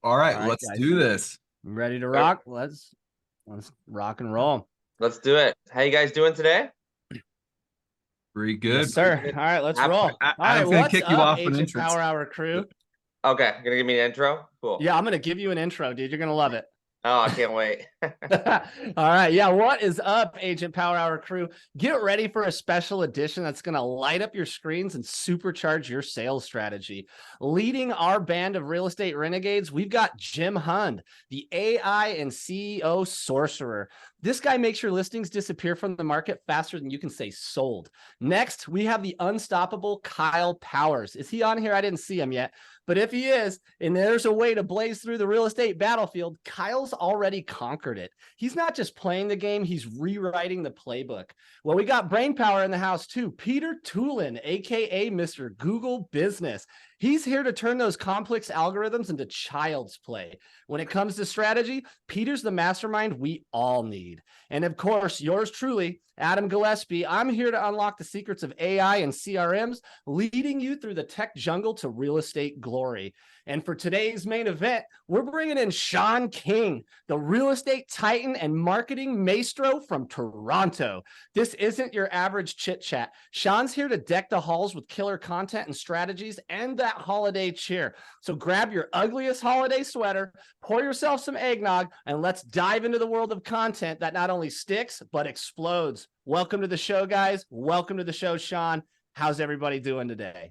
All right, All right, let's guys. do this. I'm ready to rock. Let's rock and roll. Let's do it. How you guys doing today? Pretty good. Yes, sir. All right, let's roll. All right, Adam's gonna what's kick you up, off an Agent entrance. Power Hour crew? Okay, you're gonna give me an intro? Cool. Yeah, I'm gonna give you an intro, dude. You're gonna love it. Oh, I can't wait. All right. Yeah. What is up, Agent Power Hour crew? Get ready for a special edition that's going to light up your screens and supercharge your sales strategy. Leading our band of real estate renegades, we've got Jim Hund, the AI and CEO sorcerer. This guy makes your listings disappear from the market faster than you can say sold. Next, we have the unstoppable Kyle Powers. Is he on here? I didn't see him yet. But if he is, and there's a way to blaze through the real estate battlefield, Kyle's already conquered it. He's not just playing the game, he's rewriting the playbook. Well, we got brain power in the house too. Peter Tulin, aka Mr. Google Business. He's here to turn those complex algorithms into child's play. When it comes to strategy, Peter's the mastermind we all need. And of course, yours truly, Adam Gillespie. I'm here to unlock the secrets of AI and CRMs, leading you through the tech jungle to real estate glory. And for today's main event, we're bringing in Shawn King, the real estate titan and marketing maestro from Toronto. This isn't your average chit chat. Shawn's here to deck the halls with killer content and strategies and that holiday cheer. So grab your ugliest holiday sweater, pour yourself some eggnog, and let's dive into the world of content that not only sticks, but explodes. Welcome to the show, guys. Welcome to the show, Shawn. How's everybody doing today?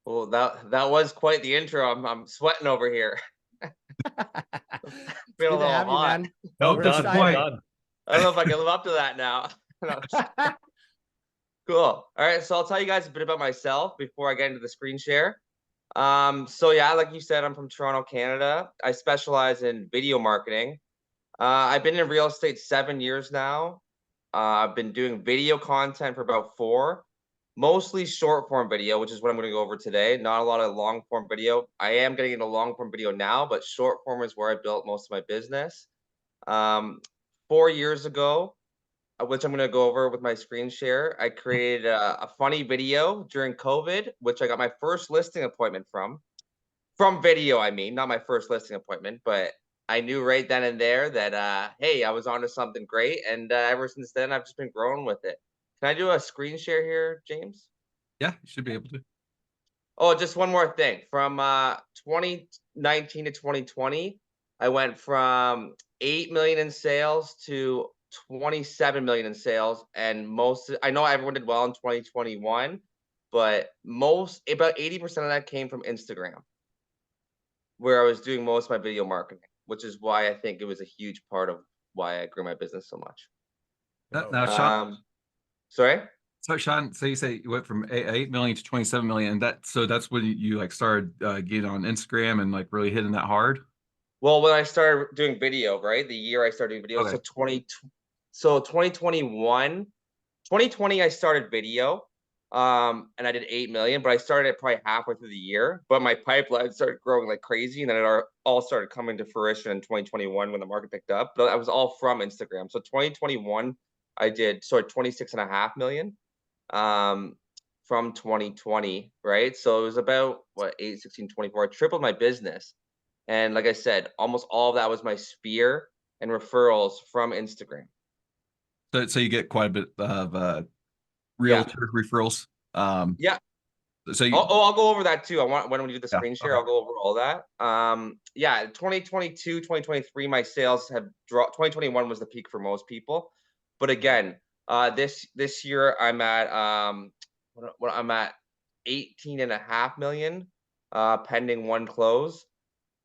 Well, that was quite the intro. I'm sweating over here. Feel a little hot. Don't disappoint. I don't know if I can live up to that now. Cool. All right, so I'll tell you guys a bit about myself before I get into the screen share. So yeah, like you said, I'm from Toronto, Canada. I specialize in video marketing. I've been in real estate 7 years now. I've been doing video content for about 4. Mostly short form video, which is what I'm going to go over today. Not a lot of long form video. I am getting into long form video now, but short form is where I built most of my business. 4 years ago, which I'm going to go over with my screen share, I created a funny video during COVID, which I got my first listing appointment from video. I mean, not my first listing appointment, but I knew right then and there that, hey, I was onto something great. And ever since then, I've just been growing with it. Can I do a screen share here, James? Yeah, you should be able to. Oh, just one more thing. From 2019 to 2020, I went from 8 million in sales to 27 million in sales. And I know everyone did well in 2021, but about 80% of that came from Instagram, where I was doing most of my video marketing, which is why I think it was a huge part of why I grew my business so much. Now, Shawn, sorry? So Shawn, so you say you went from 8 million to 27 million, and that's when you like started getting on Instagram and like really hitting that hard? Well, when I started doing video, right? The year I started doing video, okay. So 2020 I started video, and I did 8 million, but I started it probably halfway through the year. But my pipeline started growing like crazy, and then it all started coming to fruition in 2021 when the market picked up. But that was all from Instagram. So 2021, I did 26.5 million. From 2020, right? So it was about what 8, 16, 24. I tripled my business. And like I said, almost all of that was my sphere and referrals from Instagram. So you get quite a bit of realtor referrals. Yeah. So I'll go over that too. When we do the screen share, okay. I'll go over all that. Yeah, 2022, 2023, my sales have dropped. 2021 was the peak for most people. But again, this year I'm at I'm at 18.5 million, pending one close.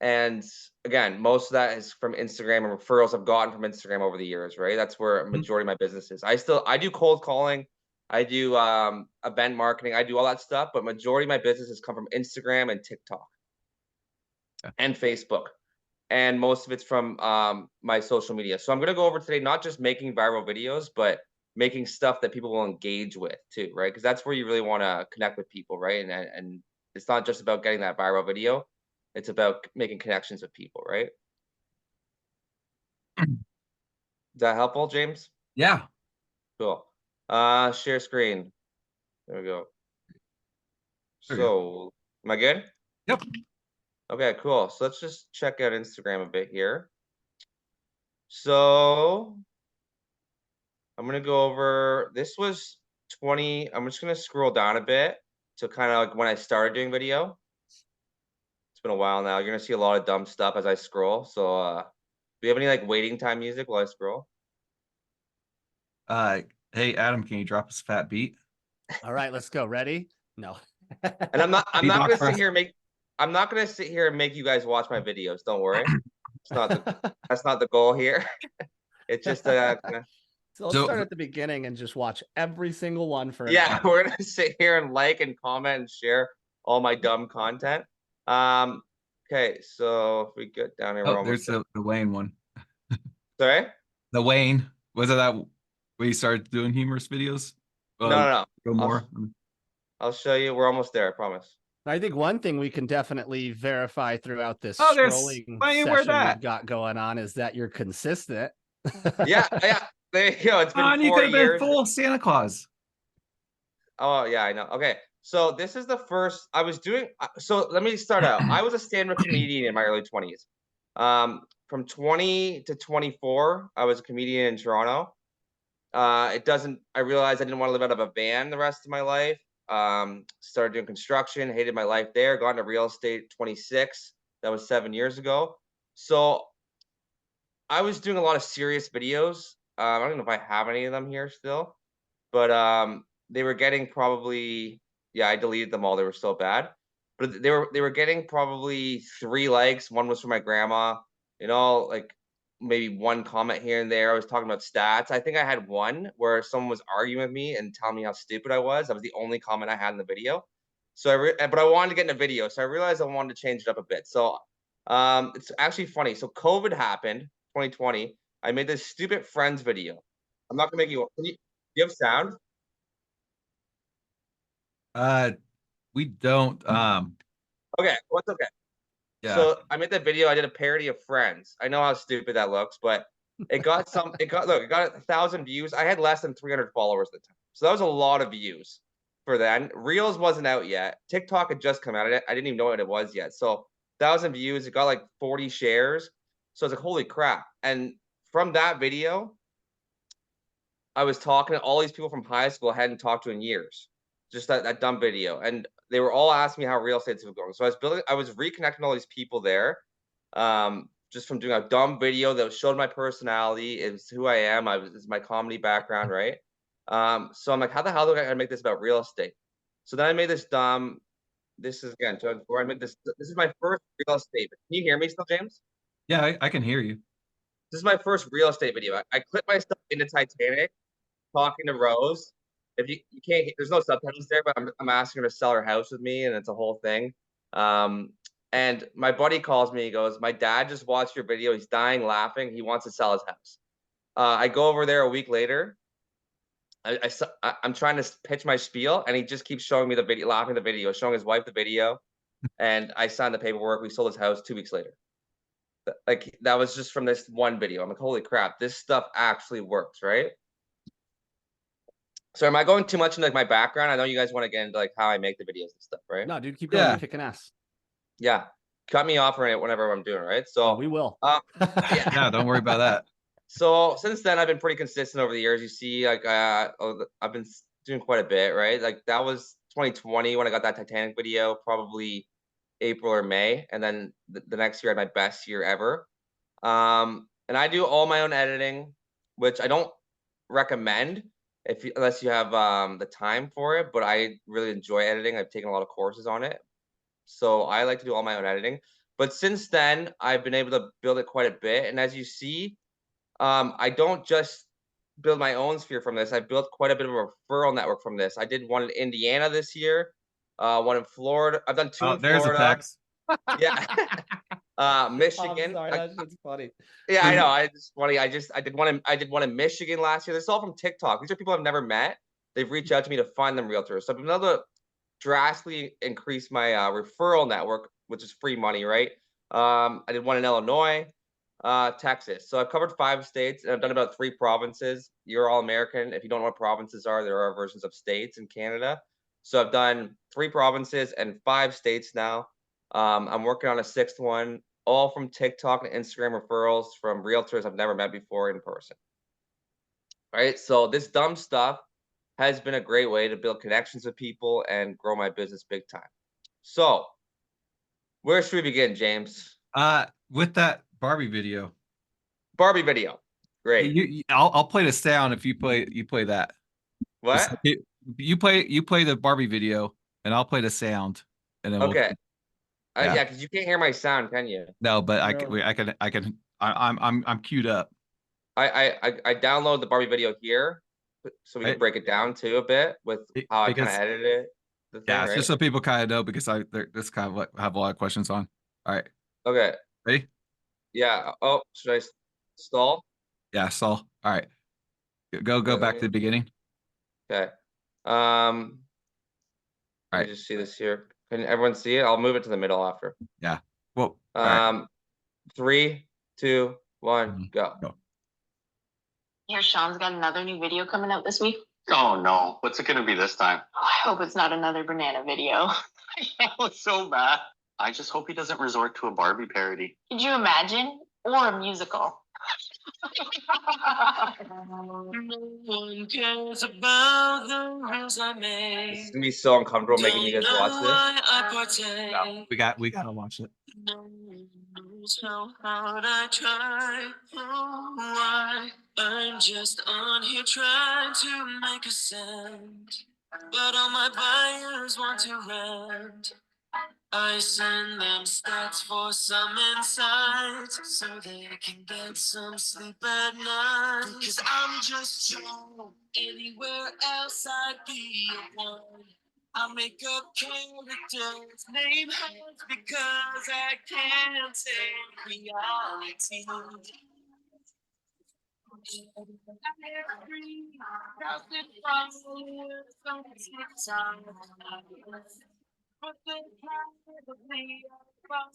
And again, most of that is from Instagram and referrals I've gotten from Instagram over the years, right? That's where a majority of my business is. I do cold calling, I do event marketing, I do all that stuff, but majority of my business has come from Instagram and TikTok and Facebook. And most of it's from my social media. So I'm going to go over today, not just making viral videos, but making stuff that people will engage with too, right? Because that's where you really want to connect with people, right? And it's not just about getting that viral video. It's about making connections with people, right? Is that helpful, James? Yeah. Cool. Share screen. There we go. So, am I good? Yep. Okay, cool. So let's just check out Instagram a bit here. So I'm gonna go over, this was 20, I'm just gonna scroll down a bit to kind of like when I started doing video. It's been a while now. You're gonna see a lot of dumb stuff as I scroll. So do you have any like waiting time music while I scroll? Uh, hey Adam, can you drop us a fat beat? All right, let's go. Ready? No. And I'm not Beatbox gonna for sit us. here and make I'm not gonna sit here and make you guys watch my videos. Don't worry. It's not the That's not the goal here. It's just So let's So start at the beginning and just watch every single one for an yeah, hour. we're gonna sit here and like and comment and share all my dumb content. Okay, so if we get down here, we're oh, almost there's the Wayne one. there. Sorry? The Wayne, was it that where you started doing humorous videos? No, no, no. Go I'll more. I'll show you. We're almost there, I promise. I think one thing we can definitely verify throughout this Oh, there's scrolling Wayne. Where session we've that? got going on is that you're consistent. Yeah, yeah. There you go. It's been Oh, and you 4 could have been years. full Santa Claus. Oh, yeah, I know. Okay. So this is the first I was doing. So let me start out. I was a stand-up comedian in my early 20s. From 20 to 24, I was a comedian in Toronto. I realized I didn't want to live out of a van the rest of my life. Started doing construction, hated my life there, got into real estate 26. That was 7 years ago. So I was doing a lot of serious videos. I don't know if I have any of them here still, but they were getting probably, yeah, I deleted them all. They were so bad, but they were getting probably 3 likes. One was for my grandma, like maybe one comment here and there. I was talking about stats. I think I had one where someone was arguing with me and telling me how stupid I was. That was the only comment I had in the video. So but I wanted to get in a video, so I realized I wanted to change it up a bit. So it's actually funny. So COVID happened, 2020. I made this stupid Friends video. I'm not gonna make you. Do you have sound? Uh, we don't. Okay, what's okay. Yeah. So I made that video. I did a parody of Friends. I know how stupid that looks, but it got some. It got 1,000 views. I had less than 300 followers at the time, so that was a lot of views for then. Reels wasn't out yet. TikTok had just come out. I didn't even know what it was yet. So 1,000 views. It got like 40 shares. So I was like, holy crap! And from that video, I was talking to all these people from high school I hadn't talked to in years. Just that dumb video. And they were all asking me how real estate's going. So I was reconnecting all these people there. Just from doing a dumb video that showed my personality. It was who I am. It's my comedy background, right? So I'm like, how the hell do I make this about real estate? So then I made this dumb. This is again, where I made this. This is my first real estate. Can you hear me still, James? Yeah, I can hear you. This is my first real estate video. I clipped myself into Titanic talking to Rose. If you can't, there's no subtitles there, but I'm asking her to sell her house with me, and it's a whole thing. And my buddy calls me. He goes, "My dad just watched your video. He's dying laughing. He wants to sell his house." I go over there a week later. I'm trying to pitch my spiel, and he just keeps showing me the video, laughing at the video, showing his wife the video, and I signed the paperwork. We sold his house 2 weeks later. Like that was just from this one video. I'm like, holy crap, this stuff actually works, right? So am I going too much into like my background? I know you guys want to get into like how I make the videos and stuff, right? No, dude, keep going. Yeah. You're kicking ass. Yeah. Cut me off or whenever I'm doing, right? So We will. yeah. Yeah, don't worry about that. So since then I've been pretty consistent over the years. You see, like I've been doing quite a bit, right? Like that was 2020 when I got that Titanic video, probably April or May, and then the next year I had my best year ever. And I do all my own editing, which I don't recommend unless you have the time for it, but I really enjoy editing. I've taken a lot of courses on it, so I like to do all my own editing. But since then, I've been able to build it quite a bit, and as you see, I don't just build my own sphere from this. I built quite a bit of a referral network from this. I did one in Indiana this year, one in Florida. I've done 2 Oh, in there's a Florida. text. Yeah. Michigan. I'm sorry, that shit's funny. Yeah, I know. It's funny. I did one in Michigan last year. This is all from TikTok. These are people I've never met. They've reached out to me to find them realtors. So I've been able to drastically increase my referral network, which is free money, right? I did one in Illinois, Texas. So I've covered 5 states and I've done about 3 provinces. You're all American. If you don't know what provinces are, there are versions of states in Canada. So I've done 3 provinces and 5 states now. I'm working on a 6th one, all from TikTok and Instagram referrals from realtors I've never met before in person. Right? So this dumb stuff has been a great way to build connections with people and grow my business big time. So where should we begin, James? With that Barbie video. Barbie video. Great. I'll play the sound if you play that. What? You play the Barbie video and I'll play the sound and then we'll Okay. yeah. Yeah, because you can't hear my sound, can you? No, but No. I'm queued up. I download the Barbie video here, so we can Right? break it down too a bit with how I kind of Because edited it, the thing, yeah, it's right? just so people kind of know because this kind of what I have a lot of questions on. All right, Okay. ready? Yeah. Oh, should I stall? Yeah, Saul. All right, go Okay, back to the beginning. okay. All Let me right, just see this here. Can everyone see it? I'll move it to the middle after. yeah. Well, all right. 3, 2, 1, Mhm. go. Go. Here, Sean's got another new video coming out this week. Oh no, what's it gonna be this time? Oh, I hope it's not another banana video. That was so bad. I just hope he doesn't resort to a Barbie parody. Could you imagine? Or a musical. One cares about the rules I This is made. gonna be so uncomfortable making you guys watch this. I partake. No, we gotta watch it. No one knows how hard I try. Oh, why? I'm just on here trying to make a sound. But all my buyers want to rent. I send them stats for some insights so they can get some sleep at night. Cause I'm just Joe. Anywhere else I'd be a one. I make up characters, name hands because I can't take reality. But they probably are.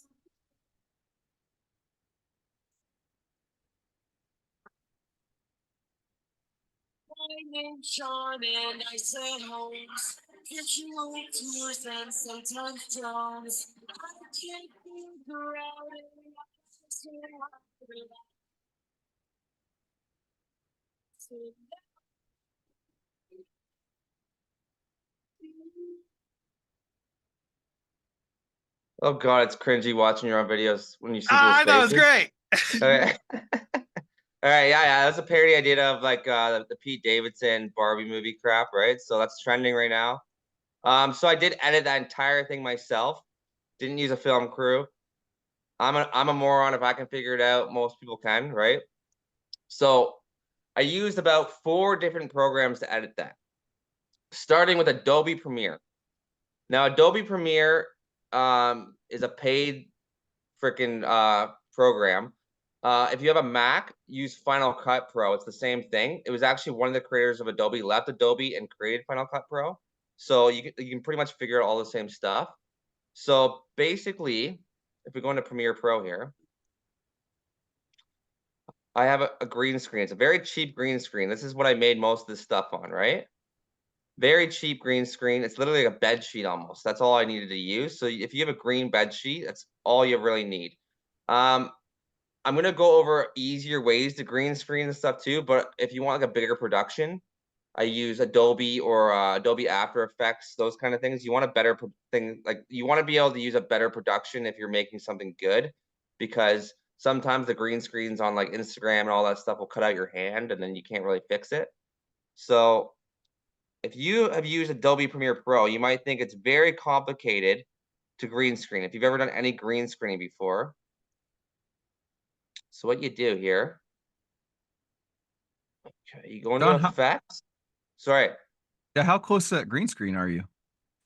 My name's Shawn and I said homes, visual tours and sometimes drones. I can't figure out Oh god, it's cringy watching your own videos when you see people's I know it's faces. great. Okay. All right, yeah, that's a parody I did of like the Pete Davidson Barbie movie crap, right? So that's trending right now. So I did edit that entire thing myself. Didn't use a film crew. I'm a moron if I can figure it out. Most people can, right? So I used about 4 different programs to edit that, starting with Adobe Premiere. Now, Adobe Premiere is a paid freaking program. If you have a Mac, use Final Cut Pro. It's the same thing. It was actually one of the creators of Adobe left Adobe and created Final Cut Pro. So you can pretty much figure out all the same stuff. So basically, if we go into Premiere Pro here, I have a green screen. It's a very cheap green screen. This is what I made most of this stuff on, right? Very cheap green screen. It's literally like a bed sheet almost. That's all I needed to use. So if you have a green bed sheet, that's all you really need. I'm gonna go over easier ways to green screen and stuff too. But if you want like a bigger production, I use Adobe or Adobe After Effects, those kind of things. You want a better thing, like you want to be able to use a better production if you're making something good, because sometimes the green screens on like Instagram and all that stuff will cut out your hand and then you can't really fix it. So if you have used Adobe Premiere Pro, you might think it's very complicated to green screen. If you've ever done any green screening before. So what you do here, okay, you go into Don, effects. Sorry. how close to that green screen are you?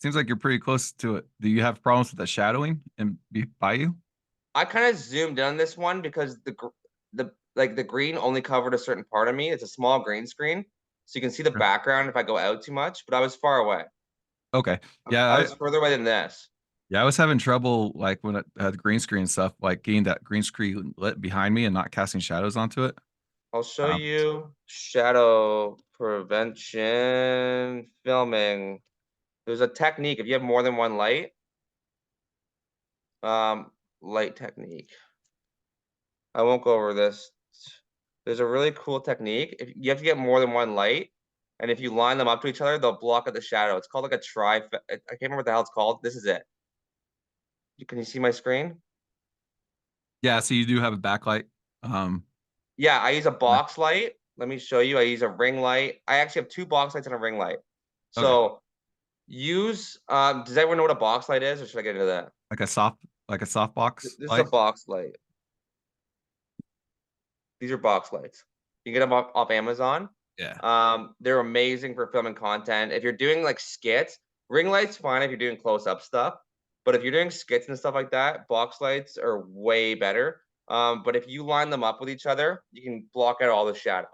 Seems like you're pretty close to it. Do you have problems with the shadowing and by you? I kind of zoomed in on this one because the green only covered a certain part of me. It's a small green screen, so you can see the background if I go out too much, but I was far away. Okay. I was further away than this. Yeah, I was having trouble like when it had green screen stuff, like getting that green screen lit behind me and not casting shadows onto it. I'll show you shadow prevention filming. There's a technique. If you have more than one light, Light technique. I won't go over this. There's a really cool technique. If you have to get more than one light, and if you line them up to each other, they'll block out the shadow. It's called like a I can't remember what the hell it's called. This is it. Can you see my screen? Yeah, so you do have a backlight. Yeah, I use a box light. Let me show you. I use a ring light. I actually have 2 box lights and a ring light. So use does everyone know what a box light is, or should I get into that? Like a soft box This is light. a box light. These are box lights. You can get them off Amazon. Yeah. They're amazing for filming content. If you're doing like skits, ring lights fine if you're doing close-up stuff. But if you're doing skits and stuff like that, box lights are way better. But if you line them up with each other, you can block out all the shadow.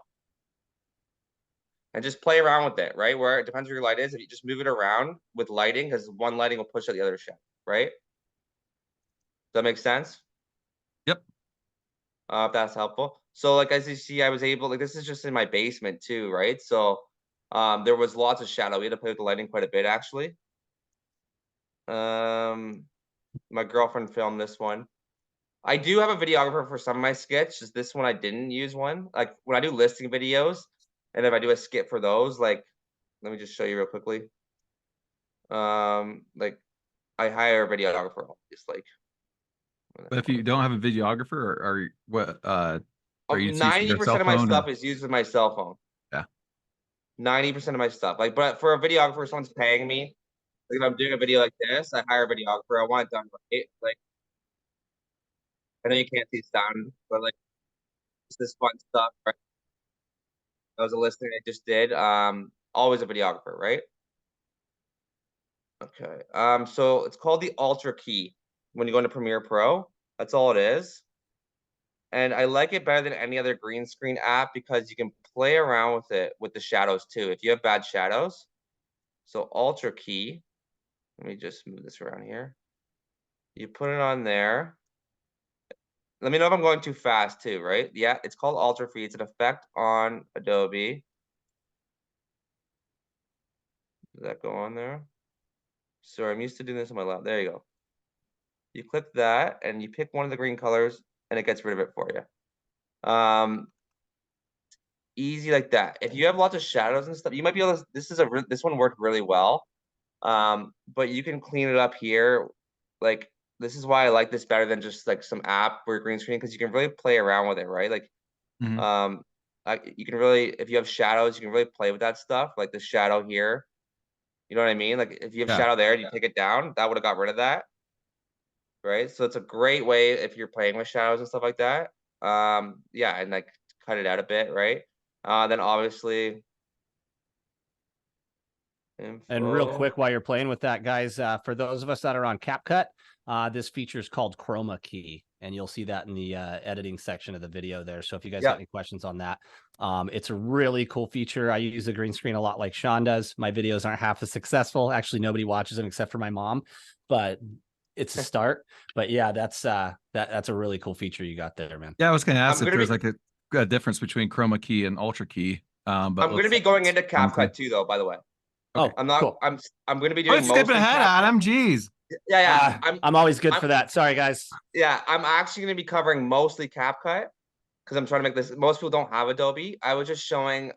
And just play around with it, right? Where it depends where your light is. If you just move it around with lighting, because one lighting will push out the other shadow, right? Does that make sense? Yep. If that's helpful. So like as you see, I was able, like this is just in my basement too, right? So there was lots of shadow. We had to play with the lighting quite a bit actually. My girlfriend filmed this one. I do have a videographer for some of my skits. Just this one I didn't use one. Like when I do listing videos, and if I do a skit for those, like let me just show you real quickly. Like I hire a videographer, just like. But if you don't have a videographer, or what, are you just using your 90% cell of my phone? stuff is used with my cell phone. Yeah. 90% of my stuff. Like, but for a videographer, someone's paying me. Like if I'm doing a video like this, I hire a videographer. I want it done right. Like, I know you can't see sound, but like, it's this fun stuff, right? That was a listing I just did. Always a videographer, right? Okay. So it's called the Ultra key when you go into Premiere Pro. That's all it is. And I like it better than any other green screen app because you can play around with it with the shadows too. If you have bad shadows, so Ultra key, let me just move this around here. You put it on there. Let me know if I'm going too fast too, right? Yeah, it's called Ultra Free. It's an effect on Adobe. Does that go on there? Sorry, I'm used to doing this on my lap. There you go. You click that and you pick one of the green colors and it gets rid of it for you. Easy like that. If you have lots of shadows and stuff, you might be able to, this one worked really well. But you can clean it up here. Like this is why I like this better than just like some app where green screen, because you can really play around with it, right? Like you can really, if you have shadows, you can really play with that stuff, like the shadow here. You know what I mean? Like if you have shadow there and you take it down, that would have got rid of that. Right. So it's a great way if you're playing with shadows and stuff like that. Yeah, and like cut it out a bit, right? Then obviously And real info. quick, while you're playing with that, guys, for those of us that are on CapCut, this feature is called Chroma Key, and you'll see that in the editing section of the video there. So if you guys got any questions on that, it's a really cool feature. I use the green screen a lot like Shawn does. My videos aren't half as successful. Actually, nobody watches them except for my mom, but it's a start. But yeah, that's a really cool feature you got there, man. Yeah, I was going to ask if there's like a difference between Chroma Key and Ultra Key. But I'm going to be going into CapCut too, though. By the way. Okay. I'm not. Cool. I'm going to be doing. Skipping ahead, Adam. Jeez. Yeah. I'm always good for that. Sorry, guys. Yeah, I'm actually going to be covering mostly CapCut because I'm trying to make this. Most people don't have Adobe. I was just showing.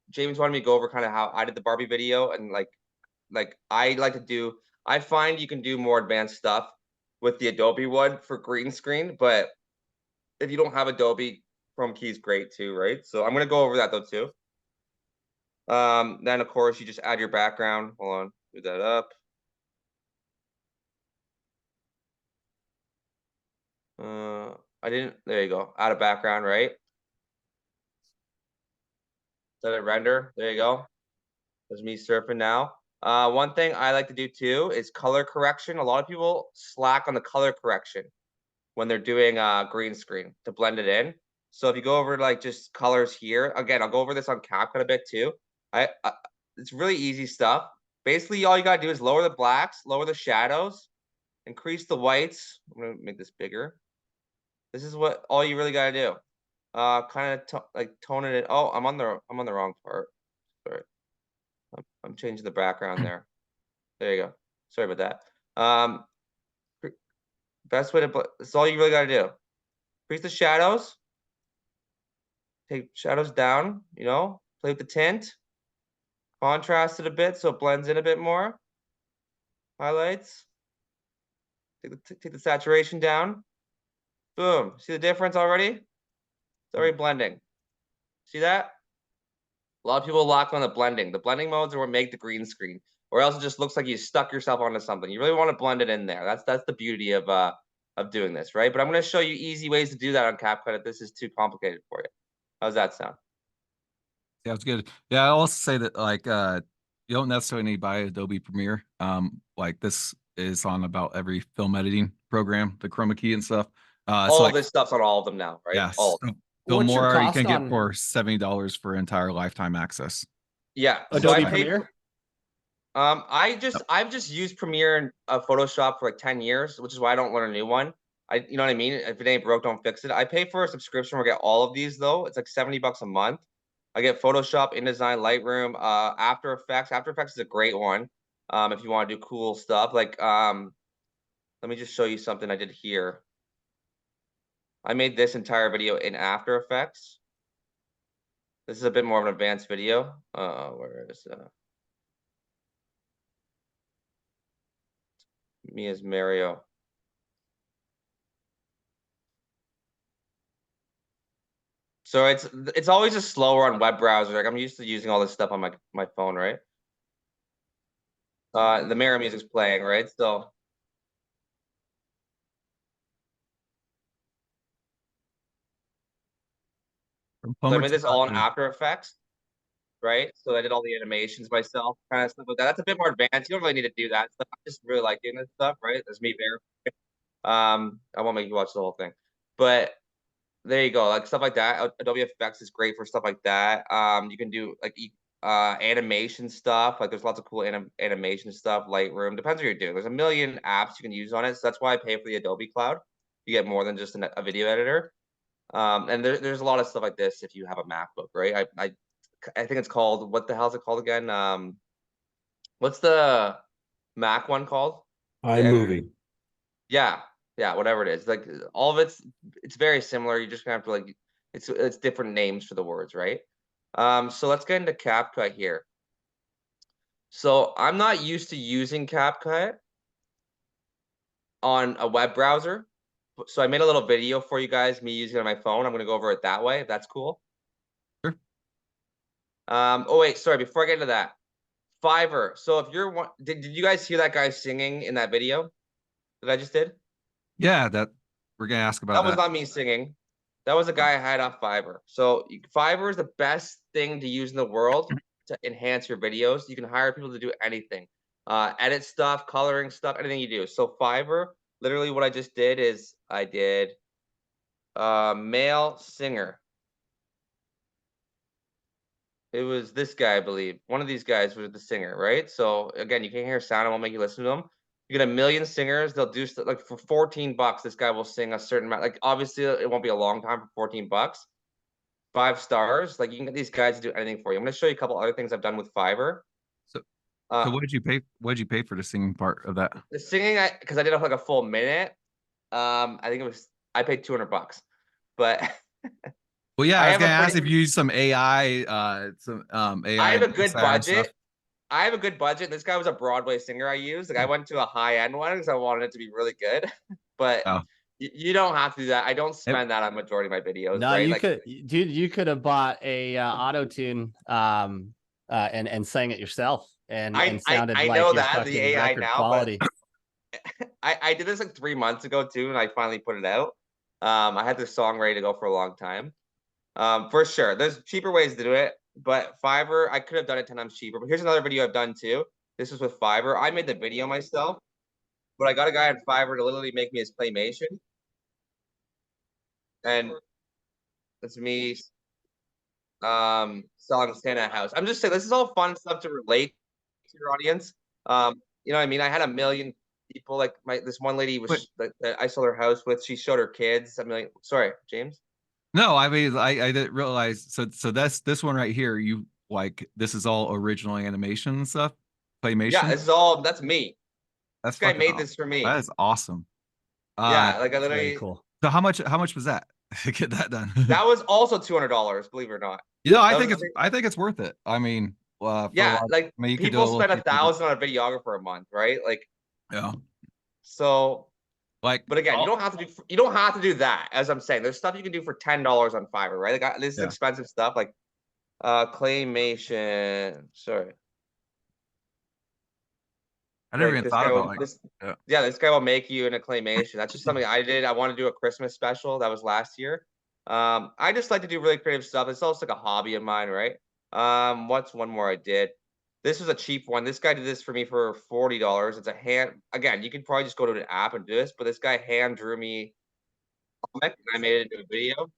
James wanted me to go over kind of how I did the Barbie video, and like I like to do. I find you can do more advanced stuff with the Adobe one for green screen, but if you don't have Adobe, Chrome Key is great too, right? So I'm going to go over that though too. Then of course you just add your background. Hold on, do that up. I didn't. There you go. Add a background, right? Let it render. There you go. There's me surfing now. One thing I like to do too is color correction. A lot of people slack on the color correction when they're doing green screen to blend it in. So if you go over to like just colors here, again, I'll go over this on CapCut a bit too. It's really easy stuff. Basically, all you gotta do is lower the blacks, lower the shadows, increase the whites. I'm gonna make this bigger. This is what all you really gotta do. Kind of like toning it. Oh, I'm on the wrong part. Sorry, I'm changing the background there. There you go. Sorry about that. Best way to, that's all you really gotta do. Increase the shadows. Take shadows down, you know, play with the tint. Contrast it a bit so it blends in a bit more. Highlights. Take the saturation down. Boom. See the difference already? It's already blending. See that? A lot of people lock on the blending. The blending modes are what make the green screen, or else it just looks like you stuck yourself onto something. You really want to blend it in there. That's the beauty of doing this, right? But I'm going to show you easy ways to do that on CapCut if this is too complicated for you. How's that sound? Yeah, it's good. Yeah, I'll also say that like you don't necessarily need to buy Adobe Premiere. Like this is on about every film editing program, the chroma key and stuff. So All like, of this stuff's on all of them now, right? yes, All of them. What's your Filmora you cost can get on for $70 for entire lifetime access. Yeah. So Adobe I paid Premiere? I've just used Premiere and Photoshop for like 10 years, which is why I don't learn a new one. You know what I mean? If it ain't broke, don't fix it. I pay for a subscription where I get all of these though. It's like $70 a month. I get Photoshop, InDesign, Lightroom, After Effects. After Effects is a great one. If you want to do cool stuff. Like let me just show you something I did here. I made this entire video in After Effects. This is a bit more of an advanced video. Where is me as Mario? So it's always just slower on web browser. Like I'm used to using all this stuff on my phone, right? The mirror music's playing, right? So I made this all in After Effects, right? So I did all the animations myself, kind of stuff like that. That's a bit more advanced. You don't really need to do that stuff. I just really like doing this stuff, right? That's me there. I won't make you watch the whole thing, but there you go. Like stuff like that. Adobe Effects is great for stuff like that. You can do like animation stuff. Like there's lots of cool animation stuff. Lightroom, depends what you're doing. There's a million apps you can use on it. So that's why I pay for the Adobe Cloud. You get more than just a video editor. And there's a lot of stuff like this if you have a MacBook, right? I think it's called, what the hell is it called again? What's the Mac one called? iMovie. Yeah, whatever it is. Like all of it's very similar. You just gonna have to like it's different names for the words, right? So let's get into CapCut here. So I'm not used to using CapCut on a web browser. So I made a little video for you guys, me using it on my phone. I'm gonna go over it that way, if that's cool. Sure. Oh wait, sorry, before I get into that. Fiverr. So if you're one, did you guys hear that guy singing in that video that I just did? Yeah, that we're gonna ask about That was not me singing. That was a guy I had off Fiverr. So Fiverr is the best thing to use in the world to enhance your videos. You can hire people to do anything, edit stuff, coloring stuff, anything you do. So Fiverr, literally what I just did is I did male singer. It was this guy, I believe. One of these guys was the singer, right? So again, you can't hear sound. I won't make you listen to them. You get a million singers. They'll do stuff like for $14. This guy will sing a certain amount. Like obviously, it won't be a long time for $14. 5 stars. Like you can get these guys to do anything for you. I'm going to show you a couple other things I've done with Fiverr. So what did you pay? What did you pay for the singing part of that? The singing, because I did it for like a full minute. I think I paid $200, but. Well, yeah, I was gonna ask if you use some AI, AI. I have a good budget. I have a good budget. This guy was a Broadway singer I used. Like I went to a high-end one because I wanted it to be really good. But you don't have to do that. I don't spend that on majority of my videos. No, right? you like, could, dude. You could have bought a auto tune, and sang it yourself, and sounded I like know your that the AI record now, quality. But I did this like 3 months ago too, and I finally put it out. I had this song ready to go for a long time. For sure, there's cheaper ways to do it, but Fiverr, I could have done it 10 times cheaper. But here's another video I've done too. This was with Fiverr. I made the video myself, but I got a guy on Fiverr to literally make me his playmation. And that's me selling Santa house. I'm just saying this is all fun stuff to relate to your audience. You know what I mean? I had a million people, like this one lady was that I sold her house with. She showed her kids. Sorry, James. No, I mean I didn't realize. So that's this one right here. You like this is all original animation and stuff, playmation. Yeah, that's me. This guy made this for me. That is awesome. Yeah, like I That's very literally cool. So how much was that to get that done? that was also $200, believe it or not. You know, That was the thing. I think it's worth it. I mean, for a Yeah, lot, like I mean, you could do a people little spend cheaper, but 1,000 on a videographer a month, right? Like, yeah, so. like, But again, you I'll- don't have to do that. As I'm saying, there's stuff you can do for $10 on Fiverr, right? Like this is yeah, expensive stuff, like claymation. Sorry, I never like even this thought guy about will like, this yeah, yeah, this guy will make you in a claymation. That's just something I did. I want to do a Christmas special. That was last year. I just like to do really creative stuff. It's also like a hobby of mine, right? What's one more I did? This was a cheap one. This guy did this for me for $40. It's a hand. Again, you can probably just go to an app and do this, but this guy hand drew me a comic and I made it into a video.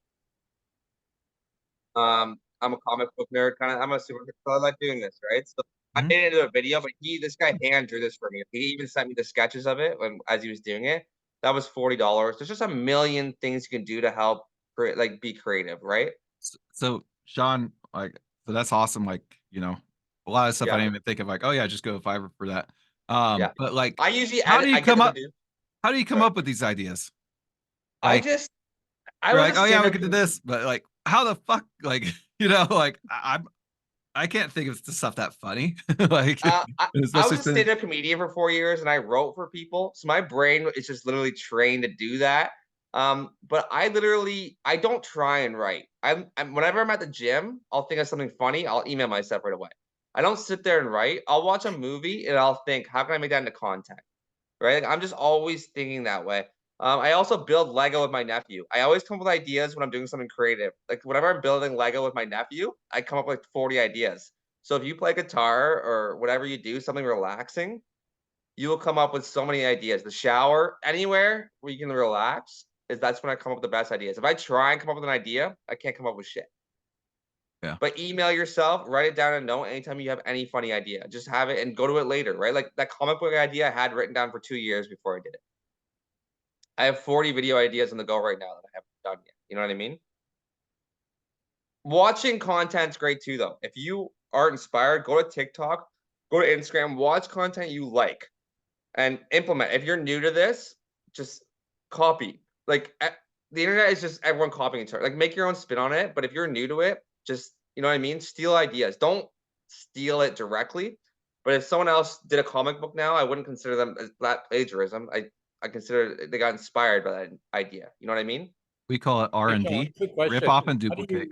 I'm a comic book nerd, kind of. I'm a super. So I like doing this, right? So I Mhm. made it into a video, but this guy hand drew this for me. He even sent me the sketches of it as he was doing it. That was $40. There's just a million things you can do to help create, like, be creative, right? So Sean, like, so that's awesome. Like, a lot of stuff I Yeah, didn't even think of. Like, oh yeah, just go to Fiverr for that. yeah. But like, I usually how do edit. you I get come them to up? do. How do you come Sorry. up with these ideas? I Like, just. I you're was like, oh just yeah, sitting we there. could do this, but like, how the fuck, like, like, I can't think of the stuff that funny, like, I was especially a since, stand-up comedian for 4 years, and I wrote for people, so my brain is just literally trained to do that. But I don't try and write. Whenever I'm at the gym, I'll think of something funny. I'll email myself right away. I don't sit there and write. I'll watch a movie and I'll think, how can I make that into content? Right? Like, I'm just always thinking that way. I also build Lego with my nephew. I always come up with ideas when I'm doing something creative. Like whenever I'm building Lego with my nephew, I come up with 40 ideas. So if you play guitar or whatever you do, something relaxing, you will come up with so many ideas. The shower, anywhere where you can relax, that's when I come up with the best ideas. If I try and come up with an idea, I can't come up with shit. yeah, But email yourself, write it down in a note anytime you have any funny idea. Just have it and go to it later, right? Like that comic book idea I had written down for 2 years before I did it. I have 40 video ideas on the go right now that I haven't done yet. You know what I mean? Watching content's great too, though. If you are inspired, go to TikTok, go to Instagram, watch content you like, and implement. If you're new to this, just copy. Like the internet is just everyone copying each other. Like make your own spin on it. But if you're new to it, just you know what I mean. Steal ideas. Don't steal it directly. But if someone else did a comic book now, I wouldn't consider them as that plagiarism. I consider they got inspired by that idea. You know what I mean? we call it Hey, Sean, R&D, quick rip question. off and How do duplicate.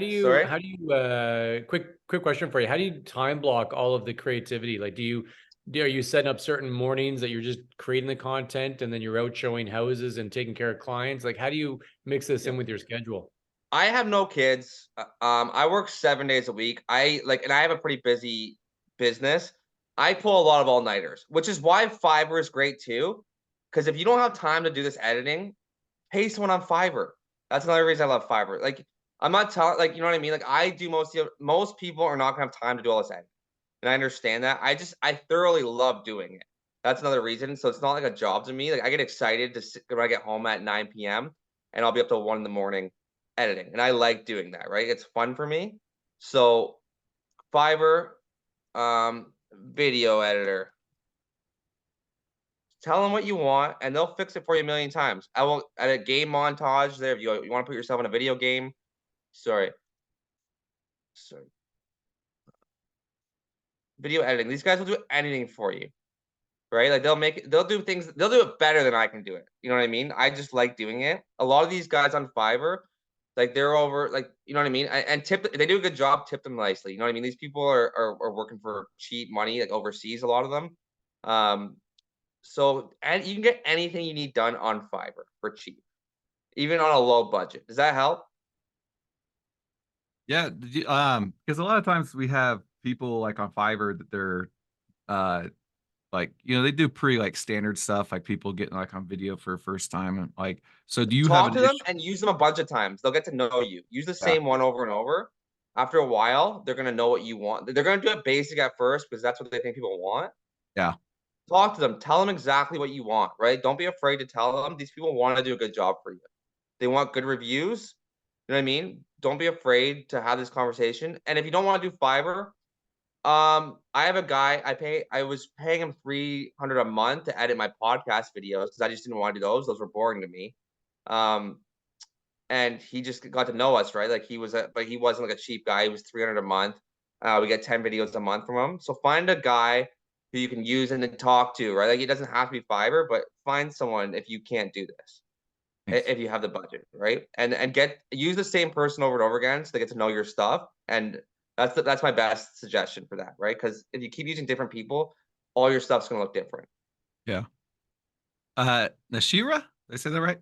you Sorry. quick question for you. How do you time block all of the creativity? Like, are you setting up certain mornings that you're just creating the content and then you're out showing houses and taking care of clients? Like, how do you mix this in with your schedule? I have no kids. I work 7 days a week. And I have a pretty busy business. I pull a lot of all-nighters, which is why Fiverr is great too. Because if you don't have time to do this editing, pay someone on Fiverr. That's another reason I love Fiverr. Like, I'm not telling, like, you know what I mean? Like, I do most people are not gonna have time to do all this editing. And I understand that. I thoroughly love doing it. That's another reason. So it's not like a job to me. Like, I get excited when I get home at 9 p.m. and I'll be up till 1 in the morning editing. And I like doing that, right? It's fun for me. So Fiverr, video editor. Tell them what you want, and they'll fix it for you a million times. I will at a game montage there. If you want to put yourself in a video game, sorry, video editing. These guys will do anything for you, right? Like they'll do things. They'll do it better than I can do it. You know what I mean? I just like doing it. A lot of these guys on Fiverr, like they're over, like you know what I mean. And tip if they do a good job, tip them nicely. You know what I mean? These people are working for cheap money, like overseas. A lot of them. And you can get anything you need done on Fiverr for cheap, even on a low budget. Does that help? Yeah, because a lot of times we have people like on Fiverr that they're uh like they do pretty like standard stuff, like people getting like on video for first time, and like, so do you have Talk an to them issue? and use them a bunch of times. They'll get to know you. Use the Yeah, same one over and over. After a while, they're gonna know what you want. They're gonna do it basic at first because that's what they think people want. yeah, Talk to them. Tell them exactly what you want, right? Don't be afraid to tell them. These people want to do a good job for you. They want good reviews. You know what I mean? Don't be afraid to have this conversation. And if you don't want to do Fiverr, I have a guy I was paying him $300 a month to edit my podcast videos because I just didn't want to do those. Those were boring to me. And he just got to know us, right? Like he wasn't like a cheap guy. He was $300 a month. We get 10 videos a month from him. So find a guy who you can use and then talk to, right? Like it doesn't have to be Fiverr, but find someone if you can't do this. Thanks. If you have the budget, right? And use the same person over and over again so they get to know your stuff. And that's my best suggestion for that, right? Because if you keep using different people, all your stuff's gonna look different. Yeah. Nashira, did I say that right?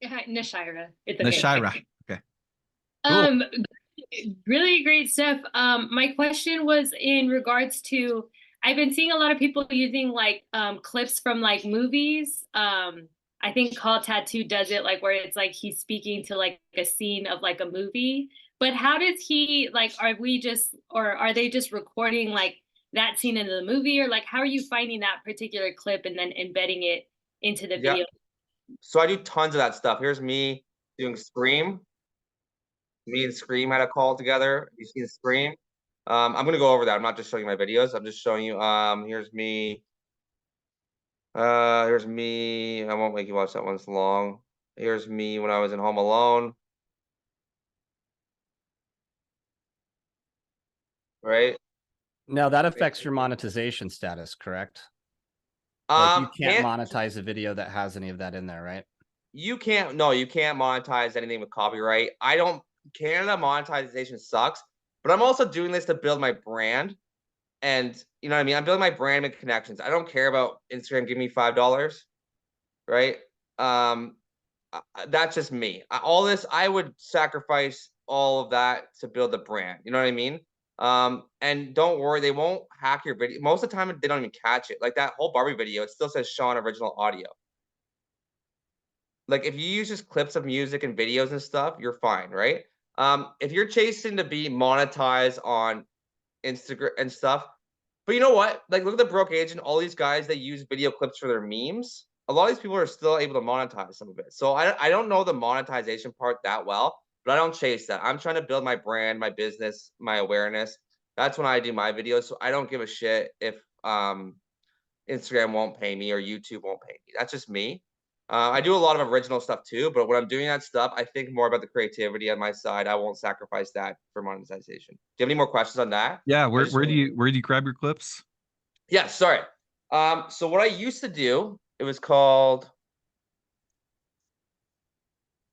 Nashira. It's okay. Nashira. Okay. Cool. Really great stuff. My question was in regards to, I've been seeing a lot of people using like clips from like movies. I think Call Tattoo does it, like where it's like he's speaking to like a scene of like a movie. But how does he like, are they just recording like that scene in the movie, or like how are you finding that particular clip and then embedding it into the video? So I do tons of that stuff. Here's me doing Scream. Me and Scream had a call together. You seen Scream? I'm gonna go over that. I'm not just showing you my videos. I'm just showing you. Here's me. Here's me. I won't make you watch that one. It's long. Here's me when I was in Home Alone. Right. Now that affects your monetization status, correct? Like you can't monetize a video that has any of that in there, right? You can't. No, you can't monetize anything with copyright. Canada monetization sucks, but I'm also doing this to build my brand. And you know what I mean? I'm building my brand and connections. I don't care about Instagram giving me $5, right? That's just me. All this, I would sacrifice all of that to build the brand. You know what I mean? And don't worry, they won't hack your video. Most of the time, they don't even catch it. Like that whole Barbie video, it still says Shawn original audio. Like if you use just clips of music and videos and stuff, you're fine, right? If you're chasing to be monetized on Instagram and stuff, but you know what? Like look at the Broke Agent, all these guys that use video clips for their memes. A lot of these people are still able to monetize some of it. So I don't know the monetization part that well, but I don't chase that. I'm trying to build my brand, my business, my awareness. That's when I do my videos. So I don't give a shit if Instagram won't pay me or YouTube won't pay me. That's just me. I do a lot of original stuff too, but when I'm doing that stuff, I think more about the creativity on my side. I won't sacrifice that for monetization. Do you have any more questions on that? Yeah, where do you grab your clips? Yeah, sorry. So what I used to do, it was called